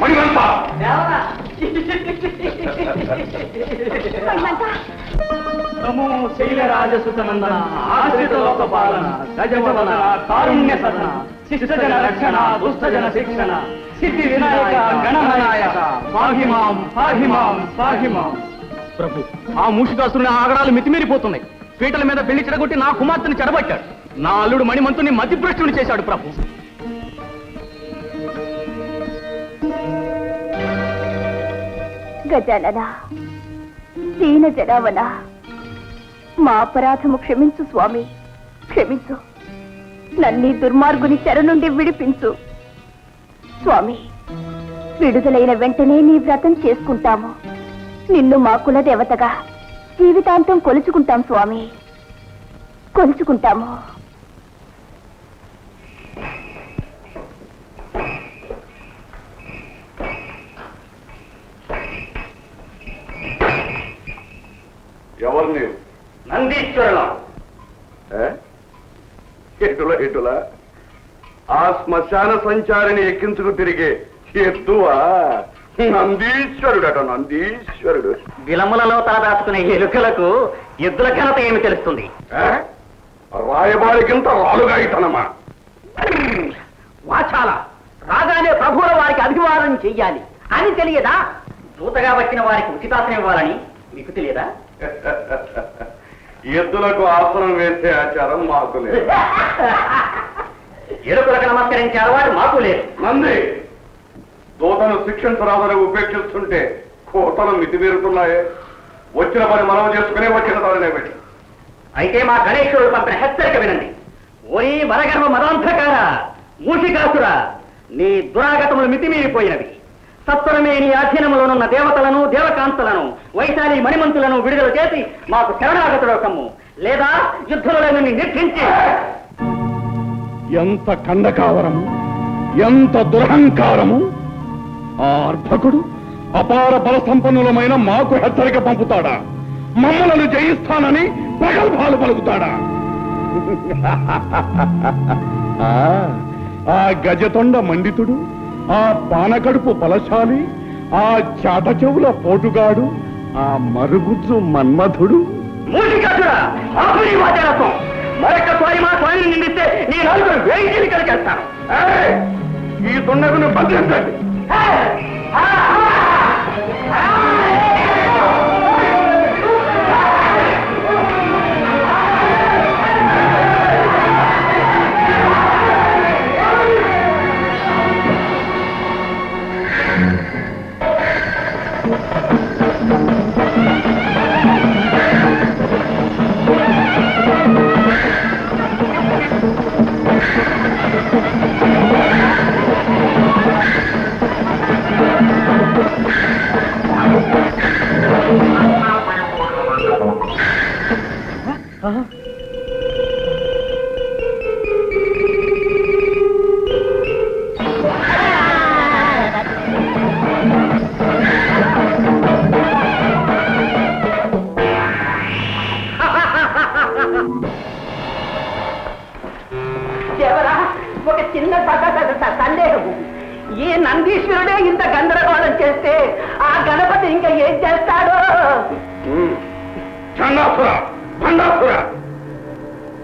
మణిమంతా, నమో శైలరాజసుతనందన, ఆశ్రిత లోక పాలన, గజవదన, కారుణ్య సదన, శిష్టజన రక్షణ, దుష్టజన శిక్షణ, సిద్ధి వినాయక గణనాయక, పాహిమాం పాహిమాం పాహిమాం. ప్రభు, ఆ మూషికాసురుని ఆగడాలు మితిమీరిపోతున్నాయి. పీటల మీద పెళ్లి చెడగొట్టి నా కుమార్తెను చెడబట్టాడు. నా అల్లుడు మణిమంతుని మతిభ్రష్టుని చేశాడు ప్రభు. గజానన, దీన జనావన, మా అపరాధము క్షమించు స్వామి, క్షమించు. నన్నీ దుర్మార్గుని చెర నుండి విడిపించు స్వామి. విడుదలైన వెంటనే నీ వ్రతం చేసుకుంటాము. నిన్ను మా కుల దేవతగా జీవితాంతం కొలుచుకుంటాం స్వామి, కొలుచుకుంటాము. ఎవరు నీవు? నందీశ్వరులం. ఎటులా ఎటులా? ఆ శ్మశాన సంచారిని ఎక్కించుకు తిరిగే ఎత్తువా? నందీశ్వరుడట, నందీశ్వరుడు. విలములలో తల దాచుకునే ఎలుకలకు ఎద్దుల ఘనత ఏమి తెలుస్తుంది? రాయబారికింత రాలుగా ఇతనమా? వాచాల, రాగానే ప్రభువుల వారికి అభివాదం చెయ్యాలి అని తెలియదా? దూతగా వచ్చిన వారికి ఉచితాసనం ఇవ్వాలని మీకు తెలియదా? ఎద్దులకు ఆసనం వేసే ఆచారం మాకు లేదు. ఎలుకలకు నమస్కరించారు వారు మాకు లేదు. నంది, దూతను శిక్షించరాదని ఉపేక్షిస్తుంటే కోతలు మితిమీరుతున్నాయే. వచ్చిన పని మనం చేసుకునే వచ్చిన తననే పెట్టి. అయితే మా గణేశ్వరుడు పంపిన హెచ్చరిక వినండి. ఓరి మరగర్వ మదాంధకార, మూషికాసుర, నీ దురాగతములు మితిమీరిపోయినవి. సత్వరమే నీ అధీనంలోనున్న దేవతలను దేవకాంతలను వైశాలి మణిమంతులను విడుదల చేసి మాకు శరణాగతుడు కమ్ము, లేదా యుద్ధంలో నిన్ను నిర్ధించి. ఎంత ఖండకావరము, ఎంత దురహంకారము! ఆ అర్భకుడు అపార బల సంపన్నులమైన మాకు హెచ్చరిక పంపుతాడా? మమ్మలను జయిస్తానని ప్రగల్భాలు పలుకుతాడా? ఆ గజతొండ మండితుడు, ఆ పానకడుపు బలశాలి, ఆ చాట చెవుల పోటుగాడు, ఆ మరుగుజ్జు మన్మధుడు. మరొక్కసారి మా స్వామిని నిందిస్తే నీ నలుగురు వేయి కలిగేస్తాను. ఈ దుండగును బంధించండి. ఒక చిన్న సందేహము. ఈ నందీశ్వరుడే ఇంత గందరగోళం చేస్తే ఆ గణపతి ఇంకా ఏం చేస్తాడో?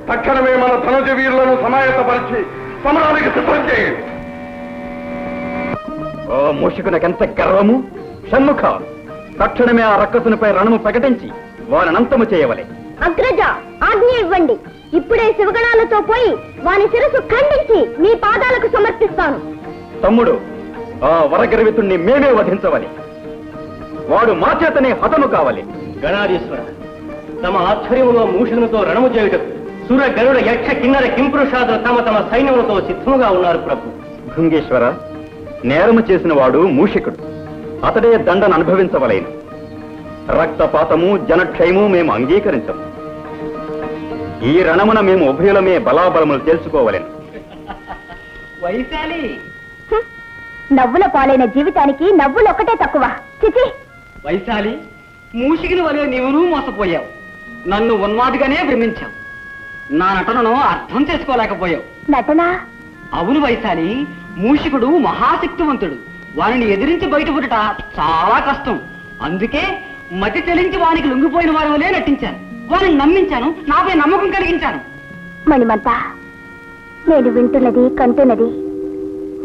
తక్షణమే మన ధనుజ వీరులను సమాయత్తపరిచి సమరానికి సిద్ధం చేయండి. ఓ మూషికునకెంత గర్వము! షణ్ముఖ, తక్షణమే ఆ రక్కసునిపై రణము ప్రకటించి వారినంతము చేయవలే. అగ్రజ, ఆజ్ఞ ఇవ్వండి. ఇప్పుడే శివగణాలతో పోయి వాని శిరస్సు ఖండించి మీ పాదాలకు సమర్పిస్తాను. తమ్ముడు, ఆ వరగర్వితుణ్ణి మేమే వధించవలే. వాడు మా చేతనే హతము కావాలి. గణాధీశ్వర, తమ ఆధ్వర్యంలో మూషులతో రణము చేయుటకు సుర గరుడ యక్ష కిన్నర కింపురుషాదులు తమ తమ సైన్యములతో సిద్ధముగా ఉన్నారు ప్రభు. భృంగేశ్వర, నేరము చేసిన వాడు మూషికుడు. అతడే దండను అనుభవించవలేను. రక్తపాతము జనక్షయము మేము అంగీకరించము. ఈ రణమున మేము ఉభయులమే బలాబలములు తెలుసుకోవలేను. వైశాలి, నవ్వుల పాలైన జీవితానికి నవ్వులు ఒక్కటే తక్కువ. చిచి, వైశాలి, మూషికిని వలె నీవును మోసపోయావు. నన్ను ఉన్మాదిగానే భ్రమించావు. నా నటనను అర్థం చేసుకోలేకపోయావు. నటన? అవును వైశాలి, మూషికుడు మహాశక్తివంతుడు. వారిని ఎదిరించి బయటపడట చాలా కష్టం. అందుకే మతి చెలించి వానికి లొంగిపోయిన వారి వలే నటించాను. వారిని నమ్మించాను, నాపై నమ్మకం కలిగించాను. మణిమంత, నేను వింటున్నది కంటున్నది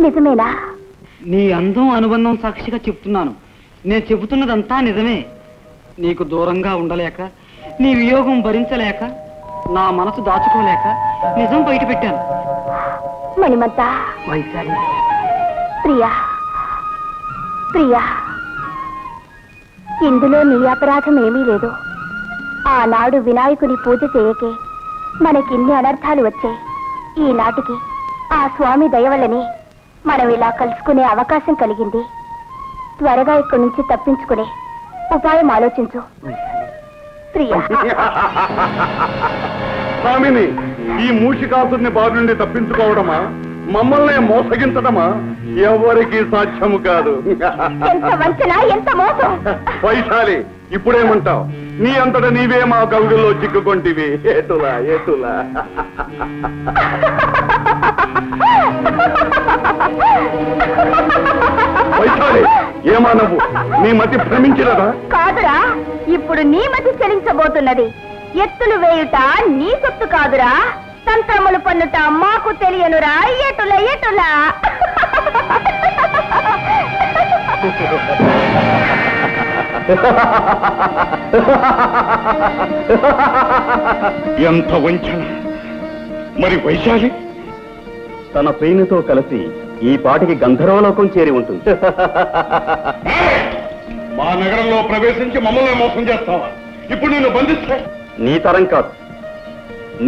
నిజమేనా? నీ అందం అనుబంధం సాక్షిగా చెప్తున్నాను. నేను చెబుతున్నదంతా నిజమే. నీకు దూరంగా ఉండలేక, నీ వియోగం భరించలేక, నా మనసు దాచుకోలేక నిజం బయట పెట్టాను. మణిమంత, వైశాలి, ప్రియా ప్రియా, ఇందులో నీ అపరాధం ఏమీ లేదు. ఆనాడు వినాయకుని పూజ చేయకే మనకిన్ని అనర్థాలు వచ్చాయి. ఈనాటికి ఆ స్వామి దయవల్లనే మనం ఇలా కలుసుకునే అవకాశం కలిగింది. త్వరగా ఇక్కడి నుంచి తప్పించుకునే ఉపాయం ఆలోచించు ప్రియా. స్వామిని, ఈ మూషికాసుని బారి నుండి తప్పించుకోవడమా, మమ్మల్ని మోసగించడమా ఎవరికి సాధ్యము కాదు. ఎంత వంచన, ఎంత మోసం! వైశాలి, ఇప్పుడేమంటావు? నీ అంతటా నీవే మా కవుగుల్లో చిక్కుకొంటివి. ఏటులా ఏటులా. వైశాలి, ఏమా నువ్వు? నీ మతి భ్రమించినదా? కాదురా, ఇప్పుడు నీ మతి చెలించబోతున్నది. ఎత్తులు వేయుట నీ సొత్తు కాదురా, తంత్రములు పన్నుట మాకు తెలియనురా. ఎటుల ఎటులా. ఎంత వంచన! మరి వైశాలి తన ప్రేమితో కలిసి ఈ పాటికి గంధర్వలోకం చేరి ఉంటుంది. మా నగరంలో ప్రవేశించి మమ్మల్ని మోసం చేస్తావా? ఇప్పుడు నిన్ను బంధిస్తే నీ తరం కాదు.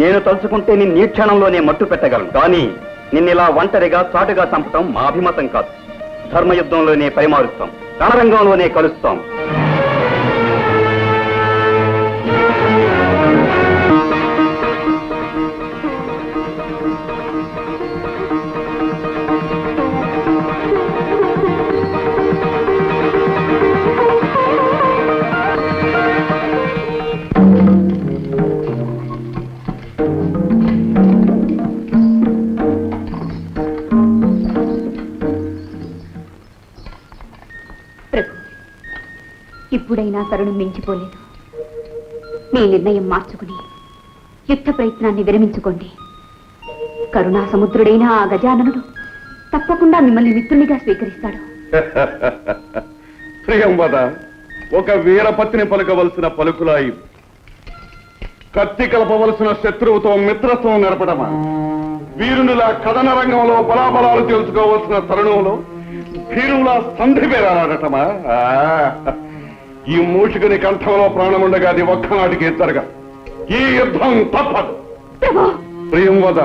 నేను తలుచుకుంటే నిన్ను ఈ క్షణంలోనే మట్టు పెట్టగలను. కానీ నిన్నిలా ఒంటరిగా చాటుగా చంపటం మా అభిమతం కాదు. ధర్మయుద్ధంలోనే పరిమారుస్తాం, రణరంగంలోనే కలుస్తాం. ఇప్పుడైనా తరుణం మించిపోలేదు. మీ నిర్ణయం మార్చుకుని యుద్ధ ప్రయత్నాన్ని విరమించుకోండి. కరుణా సముద్రుడైన ఆ గజాననుడు తప్పకుండా మిమ్మల్ని మిత్రునిగా స్వీకరిస్తాడు. ప్రియంవద, ఒక వీరపత్ని పలుకవలసిన పలుకులాయి కత్తి కలపవలసిన శత్రువుతో మిత్రత్వం నెరపడమా? వీరునిలా కథన రంగంలో బలాబలాలు తెలుసుకోవలసిన తరుణంలో వీరులా సంధి పేరాడటమా? ఈ మూషికుని కంఠంలో ప్రాణముండగా అది ఒక్కనాటికి జరగ. ఈ యుద్ధం తప్పదు. ప్రియంవద,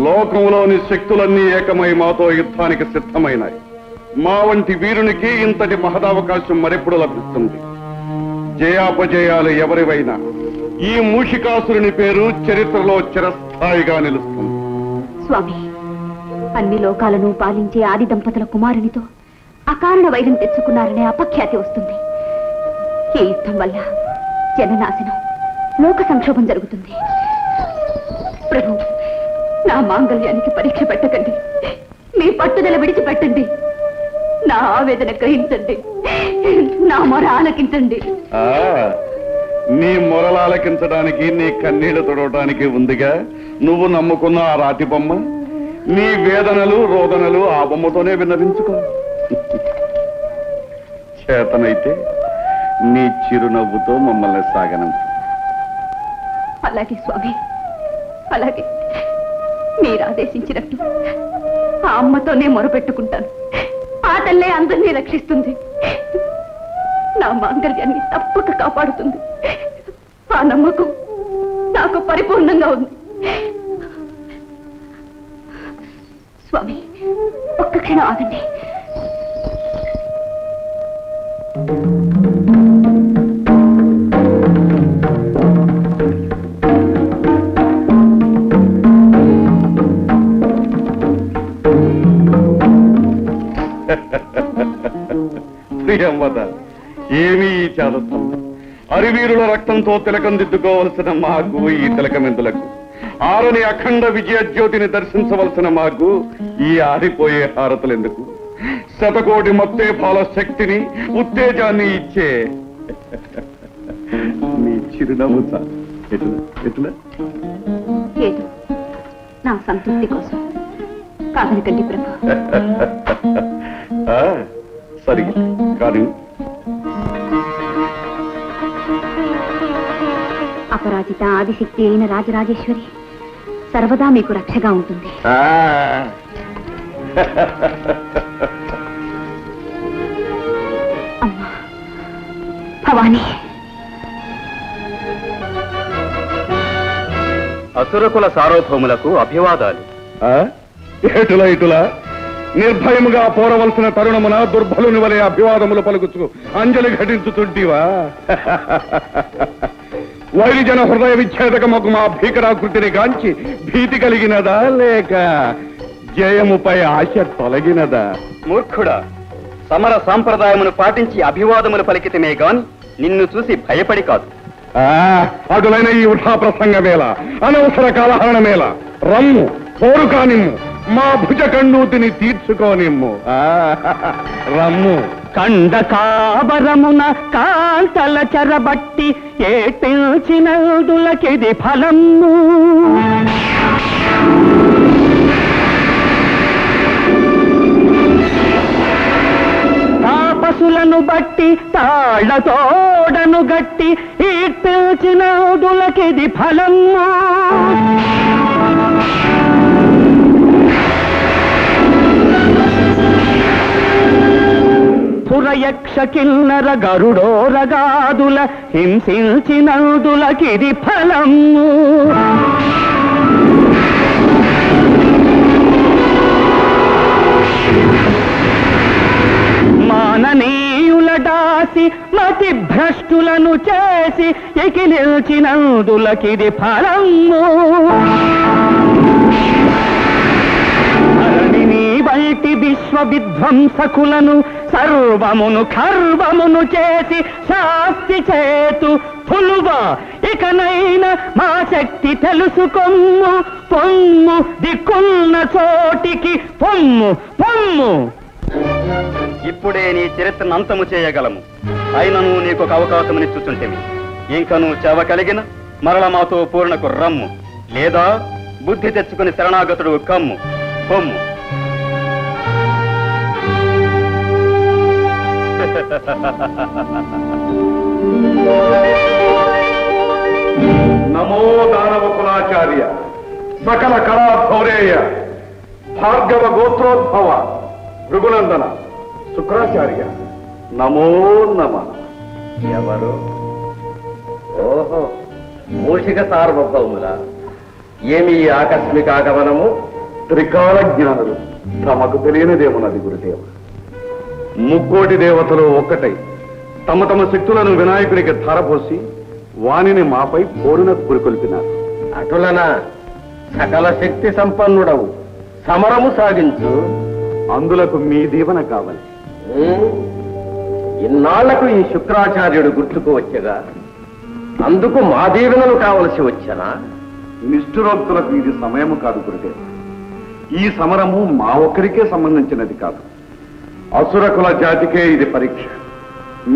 లోకంలోని శక్తులన్నీ ఏకమై మాతో యుద్ధానికి సిద్ధమైనాయి. మా వంటి వీరునికి ఇంతటి మహదావకాశం మరెప్పుడు లభిస్తుంది. జయాపజయాలు ఎవరివైనా ఈ మూషికాసురుని పేరు చరిత్రలో చిరస్థాయిగా నిలుస్తుంది. స్వామి, అన్ని లోకాలను పాలించే ఆది దంపతుల కుమారునితో అకారణ వైరం తెచ్చుకున్నారనే అపఖ్యాతి వస్తుంది. ఈ యుద్ధం వల్ల జననాశనం, లోక సంక్షోభం జరుగుతుంది. ప్రభు, నా మాంగళ్యానికి పరీక్ష పెట్టకండి. మీ పట్టుదల విడిచిపెట్టండి. నా ఆవేదన గ్రహించండి. నా మొర ఆలకించండి. నీ మొరలాలకించడానికి, నీ కన్నీళ్లు తొడవటానికి ఉందిగా నువ్వు నమ్ముకున్న ఆ రాతి బొమ్మ. నీ వేదనలు రోదనలు ఆ బొమ్మతోనే విన్నవించుకో. చేతనైతే నీ చిరునవ్వుతో మమ్మల్ని సాగనంపు. అలాగే స్వామి, అలాగే. మీరు ఆదేశించినట్టు ఆ అమ్మతోనే మొరపెట్టుకుంటాను. ఆ తల్లే అందరినీ రక్షిస్తుంది. నా మాంగళ్యాన్ని తప్పక కాపాడుతుంది. ఆ నమ్మకం నాకు పరిపూర్ణంగా ఉంది. స్వామి, ఒక్క క్షణం ఆగండి. ప్రియంవద, ఏమీ ఈ చాదత్వం. అరివీరుల రక్తంతో తిలకం దిద్దుకోవలసిన మాకు ఈ తిలకమెందులకు? ఆరని అఖండ విజయ జ్యోతిని దర్శించవలసిన మాకు ఈ ఆరిపోయే హారతులెందుకు? శతకోటి మత్తేఫాల శక్తిని, ఉత్తేజాన్ని ఇచ్చే నీ చిరునవ్వు ఎట్లా? ఏదో నా సంతృప్తి కోసం కాదనకండి ప్రభు. సరి కానీ అపరాజిత ఆదిశక్తి అయిన రాజరాజేశ్వరి సర్వదా మీకు రక్షగా ఉంటుంది. అమ్మా భవానీ, అసురకుల సార్వభౌములకు అభివాదాలు. ఇటులా నిర్భయముగా పోరవలసిన తరుణమున దుర్బలుని వలె అభివాదములు పలుకుచు అంజలి ఘటించుతుంటివా? వైరిజన హృదయ విచ్ఛేదకముకు మా భీకరాకృతిని గాంచి భీతి కలిగినదా, లేక జయముపై ఆశ తొలగినదా? మూర్ఖుడా, సమర సాంప్రదాయమును పాటించి అభివాదములు పలికితమే గాని నిన్ను చూసి భయపడి కాదు. అటులైన ఈ వృథా ప్రసంగమేళ, అనవసర కాలహరణమేళ. రమ్ము, పోరు కానిమ్ము, మా భుజ కన్నూతిని తీర్చుకోనిమ్ము. రమ్ము. కండకాబరమున కాంతల చెరబట్టి ఏటిల్చినదులకిది ఫలము. తాపసులను బట్టి తాళ్లతోడను గట్టి ఈటిల్చినదులకిది ఫలము. సురయక్ష కిన్నర గరుడోరగాదుల హింసించినందులకిది ఫలము. మాననీయుల దాసి మతి భ్రష్టులను చేసి ఎకిలిల్చినందులకిది ఫలము. ధరణిని బయటి విశ్వ విధ్వంసకులను సర్వమును ఖర్వమును చేసి శాస్తి చేతు తులువా ఇకనైనా మా శక్తి తెలుసుకొమ్ము. పొమ్ము దిక్కున్న చోటికి పొమ్ము పొమ్ము. ఇప్పుడే నీ చరిత్రను అంతము చేయగలము. అయినను నీకొక అవకాశమునిచ్చుచుంటేమి. ఇంకను చెవ కలిగిన మరల మాతో పూర్ణకు రమ్ము, లేదా బుద్ధి తెచ్చుకుని శరణాగతుడు కమ్ము పొమ్ము. నమో దానవ కులాచార్య, సకల కళాధౌరేయ, భార్గవ గోత్రోద్భవ, భృగునందన, శుక్రాచార్య, నమో నమ. ఎవరు? ఓహో, మూషిక సార్వభౌముల. ఏమి ఆకస్మిక ఆగమనము? త్రికాల జ్ఞానులు, తమకు తెలియనిదేమున్నది గురుదేవ. ముక్కోటి దేవతలు ఒక్కటై తమ తమ శక్తులను వినాయకునికి ధారపోసి వానిని మాపై పోరున పురికొల్పినారు. అటులన సకల శక్తి సంపన్నుడవు, సమరము సాగించు. అందులకు మీ దీవెన కావాలి. ఇన్నాళ్లకు ఈ శుక్రాచార్యుడు గుర్తుకు వచ్చగా అందుకు మా దీవెనలు కావలసి వచ్చనా? నిష్ఠురోక్తులకు ఇది సమయము కాదు గురుదేవ. ఈ సమరము మా ఒక్కరికే సంబంధించినది కాదు, అసురకుల జాతికే ఇది పరీక్ష.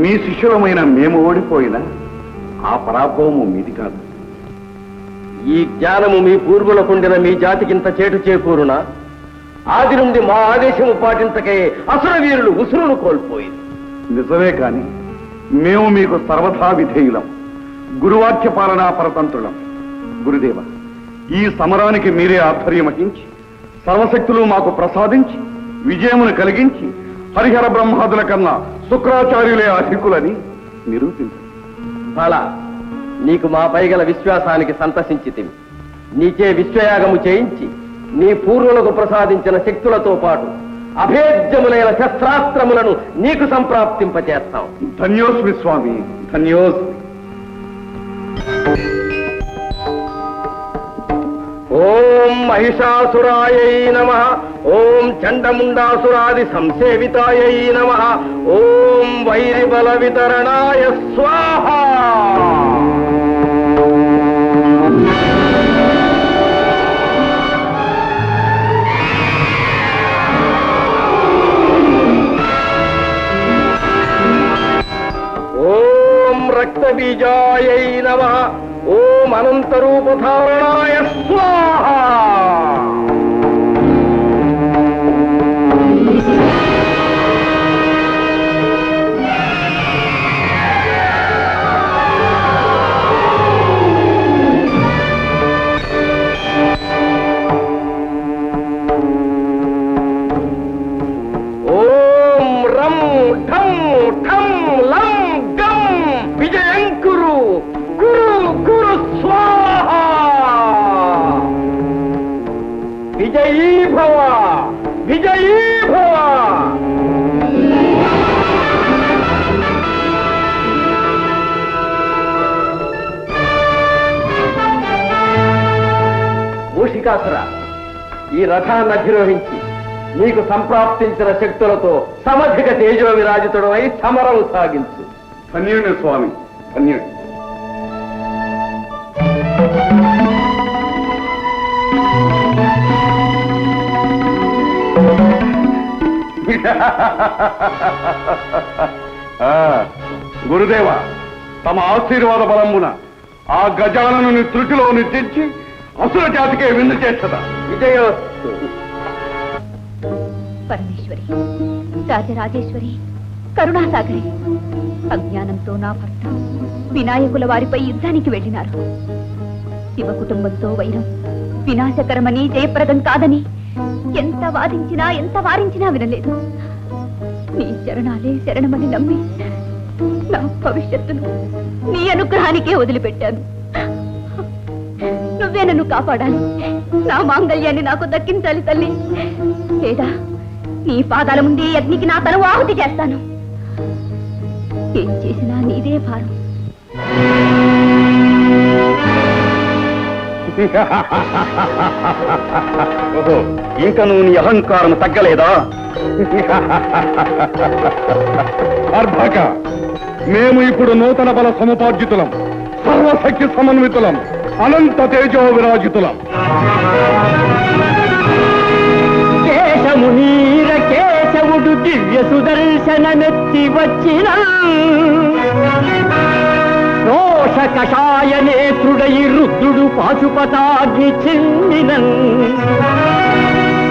మీ శిష్యులమైన మేము ఓడిపోయినా ఆ పరాభవము మీది కాదు. ఈ జ్ఞానము మీ పూర్వులకుండిన మీ జాతికింత చేటు చేకూరునా? ఆది నుండి మా ఆదేశము పాటించకే అసుర వీరులు ఉసురును కోల్పోయింది. నిజమే కాని మేము మీకు సర్వథా విధేయులం, గురువాక్య పాలనా పరతంత్రులం. గురుదేవ, ఈ సమరానికి మీరే ఆధ్వర్యం వహించి సర్వశక్తులు మాకు ప్రసాదించి విజయమును కలిగించి హరిహర బ్రహ్మాదుల కన్నా శుక్రాచార్యులే అధికులని నిరూపించండి. అలా నీకు మా పైగల విశ్వాసానికి సంతసించితిమి. నీచే విశ్వయాగము చేయించి నీ పూర్వులకు ప్రసాదించిన శక్తులతో పాటు అభేద్యములైన శస్త్రాస్త్రములను నీకు సంప్రాప్తింపచేస్తాం. ధన్యోస్మి స్వామి, ధన్యోస్మి. ఓం మహిషాసురాయై నమః. ఓం చండముండాసురాది సంసేవితాయై నమః. ఓం వైరిబల వితరణాయ స్వాహ. ఓం రక్తబీజాయై నమః. ఓం అనంతరూపధారణాయ స్వాహ. ఓం రం ఠం ఠం లం గం విజయంకురు కురు కురు స్వాహ. విజయీ భవ, విజయీ భవ. మూషికాసుర, ఈ రథాన్ని అధిరోహించి నీకు సంప్రాప్తించిన శక్తులతో సమధిక తేజో విరాజితుడమై సమరం సాగించు. ధన్యుని స్వామి, ధన్యుని. గురుదేవ, తమ ఆశీర్వాద బలమున ఆ గజాలను త్రుటిలో నిర్దించి అసుర జాతికే విందు చేస్తదా. విజయోస్తు. పరమేశ్వరి, రాజరాజేశ్వరి, కరుణాసాగరి, అజ్ఞానంతో నా భర్త వినాయకుల వారిపై యుద్ధానికి వెళ్ళినారు. శివ కుటుంబంతో వైరం వినాశకరమని, జయప్రదం కాదని ఎంత వాదించినా ఎంత వారించినా వినలేదు. నీ శరణాలే శరణమని నమ్మి నా భవిష్యత్తును నీ అనుగ్రహానికే వదిలిపెట్టాను. నువ్వే నన్ను కాపాడాలి, నా మాంగళ్యాన్ని నాకు దక్కించాలి తల్లి. లేదా నీ పాదాల ముందే అగ్నికి నా తను ఆహుతి చేస్తాను. ఏం చేసినా నీదే భారం. ఓహో, ఇంకా నువ్వు నీ అహంకారం తగ్గలేదా? అర్భక, మేము ఇప్పుడు నూతన బల సముపార్జితులం, సర్వశక్తి సమన్వితులం, అనంత తేజో విరాజితులం. కేశమునీర కేశవుడు దివ్య సుదర్శనమెత్తి వచ్చిన రోష కషాయ నేత్రుడై రుద్రుడు పాశుపతాగ్ని చెందినన్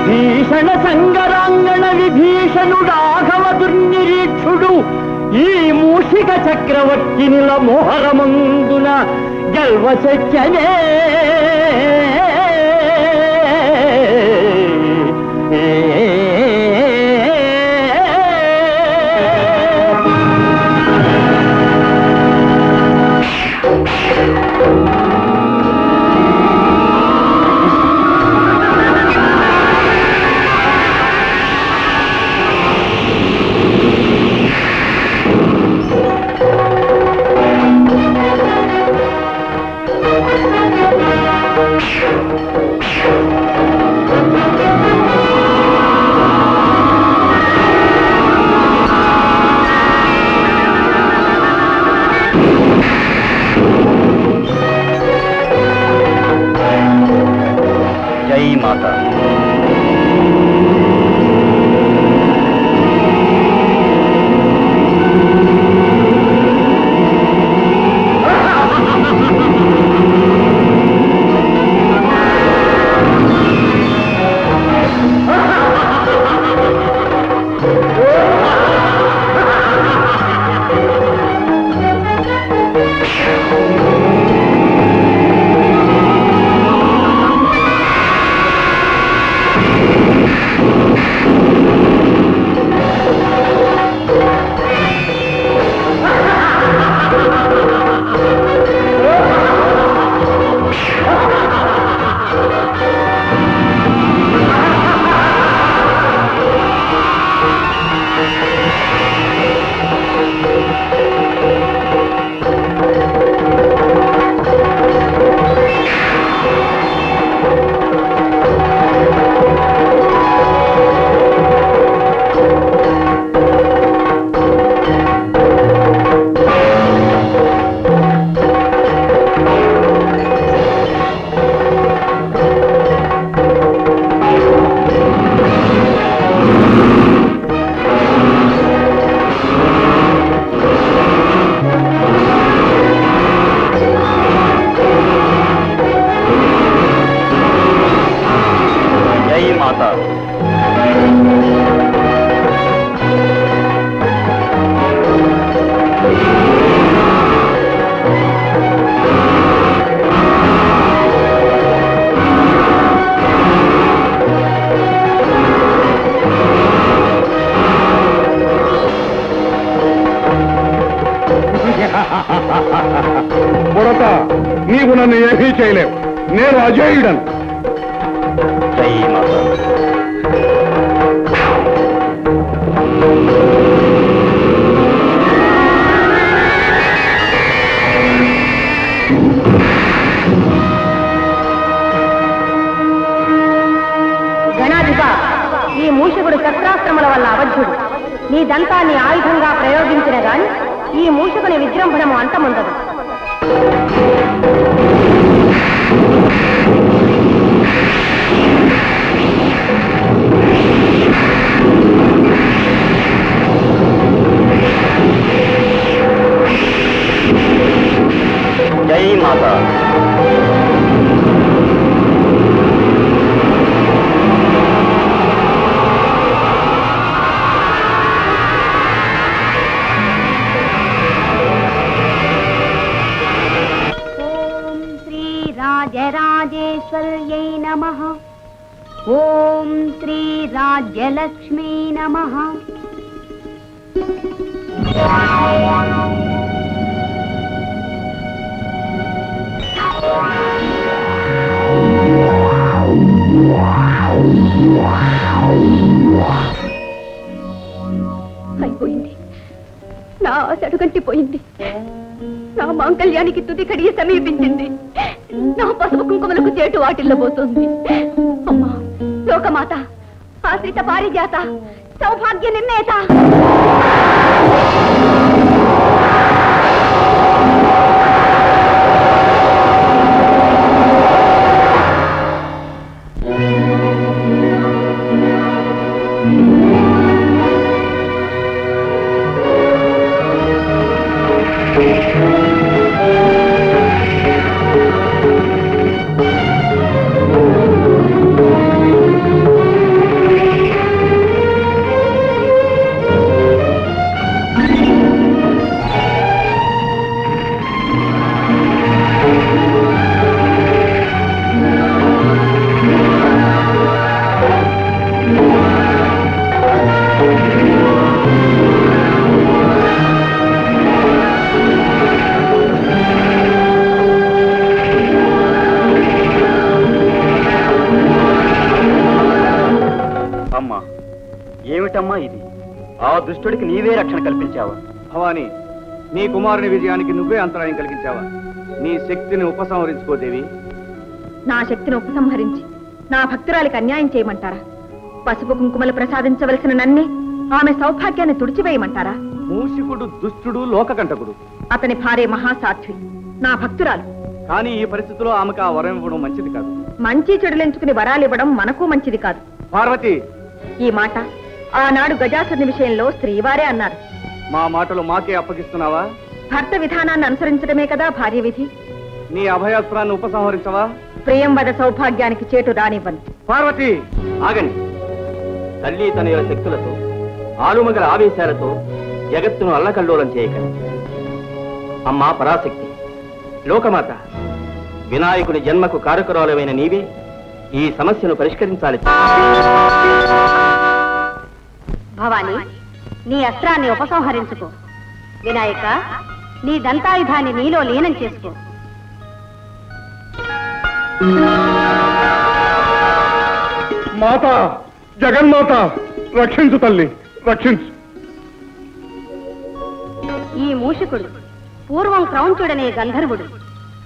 భీషణ సంగరాంగణ విభీషణుడాఘవ దుర్నిరీక్షుడు ఈ మూషిక చక్రవర్తినిల మోహరమందున గల్వశక్యనే. జై మాత. బుడత, నీవు నన్ను ఏమీ చేయలేవు. నేను అజేయుడను. జై మాత. గణాధిప, ఈ మూషకుడు శస్త్రాస్త్రముల వల్ల అవధ్యుడు. నీ దంతాన్ని ఆయుధంగా ప్రయోగించిన గాని ఈ మూషకుని విజృంభణము అంతముందదు. జై మాత. రాజరాజేశ్వర్యై నమః. ఓం శ్రీ రాజ్యలక్ష్మీ నమః. నా ఆశ అడుగంటిపోయింది. నా మాంగళ్యానికి తుది కడిగి సమీపించింది. నా పసుపు కుంకుమలకు చేటు వాటిల్లబోతోంది. అమ్మా లోకమాత, ఆశ్రిత పారిజాత, సౌభాగ్య నిర్ణేత. ఏమిటమ్మా ఇది? ఆ దుష్టుడికి నీవే రక్షణ కల్పించావా? భవాని, నీ కుమారుని విజయానికి నువ్వే అంతరాయం కలిగించావా? నీ శక్తిని ఉపసంహరించుకోదేవి. నా శక్తిని ఉపసంహరించి నా భక్తురాలికి అన్యాయం చేయమంటారా? పసుపు కుంకుమలు ప్రసాదించవలసిన నన్నే ఆమె సౌభాగ్యాన్ని తుడిచివేయమంటారా? మూషికుడు దుష్టుడు, లోకకంటకుడు. అతని భార్య మహాసాధ్వి, నా భక్తురాలు. కానీ ఈ పరిస్థితిలో ఆమెకు ఆ వరం ఇవ్వడం మంచిది కాదు. మంచి చెడులెంచుకుని వరాలివ్వడం మనకు మంచిది కాదు. పార్వతి, ఈ మాట ఆనాడు గజాసురుని విషయంలో శ్రీవారే అన్నారు. మా మాటలు మాకే అప్పగిస్తున్నావా? భర్త విధానాన్ని అనుసరించడమే కదా భార్య విధి. నీ అభయాస్త్రాన్ని ఉపసంహరించవా? ప్రియంవద సౌభాగ్యానికి చేటు రానివ్వను. పార్వతి, ఆగండి. తల్లి తనయుల శక్తులతో, ఆలుమగల ఆవేశాలతో జగత్తును అల్లకల్లోలం చేయకండి. అమ్మా పరాశక్తి, లోకమాత, వినాయకుని జన్మకు కారకురాలమైన నీవే ఈ సమస్యను పరిష్కరించాలి. భవాని, నీ అస్త్రాన్ని ఉపసంహరించుకో. వినాయక, నీ దంతాయుధాన్ని నీలో లీనం చేసుకో. మాత, జగన్మాత, రక్షించు తల్లి, రక్షించు. ఈ మూషికుడు పూర్వం క్రౌంచుడనే గంధర్వుడు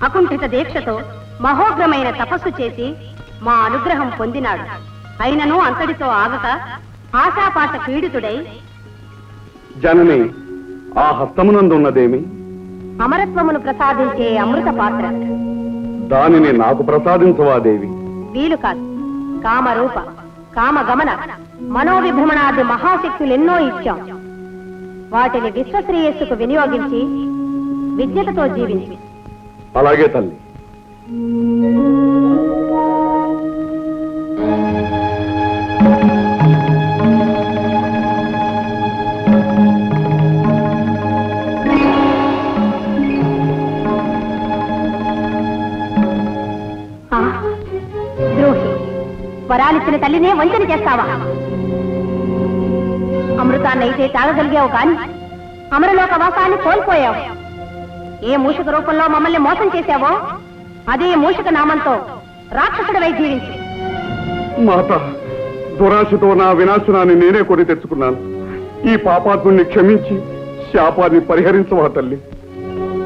అకుంఠిత దీక్షతో మహోగ్రమైన తపస్సు చేసి మా అనుగ్రహం పొందినాడు. అయినను అంతటితో ఆగక ఆశాపాశ పీడితుడై జనని, ఆ హస్తమునందున్నదేమి? అమరత్వమును ప్రసాదించే అమృత పాత్ర. దానిని నాకు ప్రసాదించవా దేవి? వీలు కాదు. కామరూప, కామగమన, మనోవిభ్రమణాది మహాశక్తులెన్నో ఇచ్చాం. వాటిని విశ్వశ్రేయస్సుకు వినియోగించి విజ్ఞతతో జీవించి. అలాగే తల్లి. ద్రోహి, వరాలిచ్చిన తల్లినే వంచన చేస్తావా? అమృతాన్నైతే తాగగలిగావు కాని అమరలోక వాసాన్ని కోల్పోయావు. ఏ మూషిక రూపంలో మమ్మల్ని మోసం చేశావో అదే మూషిక నామంతో రాక్షసుడివై జీవించు. మాత, దురాశతో నా వినాశనాన్ని నేనే కొని తెచ్చుకున్నాను. ఈ పాపాత్ముని క్షమించి శాపాన్ని పరిహరించవా తల్లి?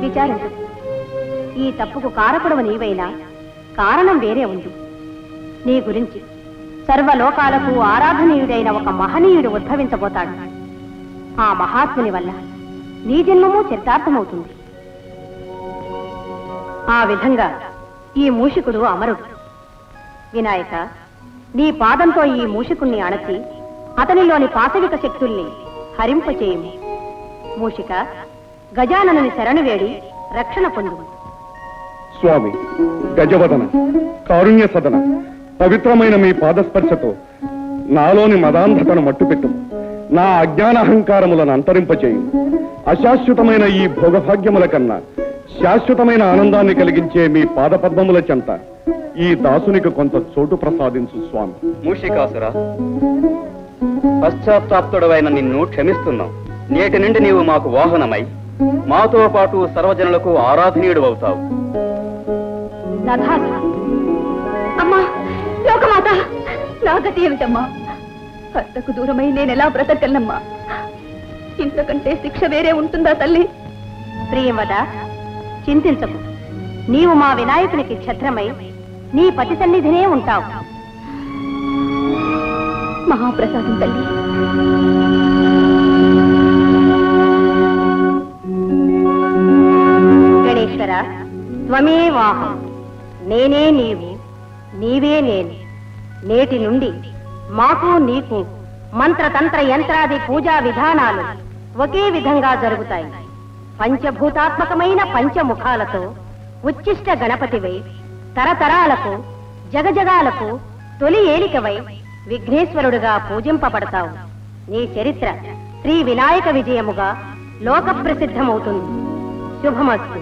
విచారించు. ఈ తప్పుకు కారకుడవు నీవైనా కారణం వేరే ఉంది. నీ గురించి సర్వలోకాలకు ఆరాధనీయుడైన ఒక మహనీయుడు ఉద్భవించబోతాడు. ఆ మహాత్ముని వల్ల నీ జన్మము చరితార్థమవుతుంది. ఆ విధంగా ఈ మూషికుడు అమరుడు. వినాయక, నీ పాదంతో ఈ మూషికుణ్ణి అణచి అతనిలోని పాశవిక శక్తుల్ని హరింపచేయుము. మూషిక, గజాననుని శరణు వేడి రక్షణ పొందు. స్వామి, గజవదన, కారుణ్య సదన, పవిత్రమైన మీ పాదస్పర్శతో నాలోని మదాంధతను మట్టుపెట్టు. నా అజ్ఞానహంకారములను అంతరింపచేయు. అశాశ్వతమైన ఈ భోగభాగ్యముల కన్నా శాశ్వతమైన ఆనందాన్ని కలిగించే మీ పాదపద్మముల చెంత ఈ దాసునికి కొంత చోటు ప్రసాదించు స్వామి. మూషికాసుర, పశ్చాత్తాప్తుడవైన నిన్ను క్షమిస్తున్నాం. నేటి నుండి నీవు మాకు వాహనమై మాతో పాటు సర్వజనులకు ఆరాధనీయుడు అవుతావు. అమ్మా, లోకమాత, నా గతి ఏమిటమ్మా? భర్తకు దూరమై నేనెలా బ్రతకగలనమ్మా? ఇంతకంటే శిక్ష వేరే ఉంటుందా తల్లి? ప్రియవద, చింతించకు. నీవు మా వినాయకునికి ఛత్రమై నీ పతి సన్నిధినే ఉంటావు. మహాప్రసాదం తల్లి. గణేశ్వర, త్వమే వాహం, నేనే నీవు, నీవే నేను. నేటి నుండి మాకు నీకు మంత్రతంత్ర యంత్రాది పూజా విధానాలు ఒకే విధంగా జరుగుతాయి. పంచభూతాత్మకమైన పంచముఖాలతో ఉచ్చిష్ట గణపతివై తరతరాలకు జగజగాలకు తొలి ఏలికవై విఘ్నేశ్వరుడుగా పూజింపబడతావు. నీ చరిత్ర శ్రీ వినాయక విజయముగా లోక ప్రసిద్ధమవుతుంది. శుభమస్తు.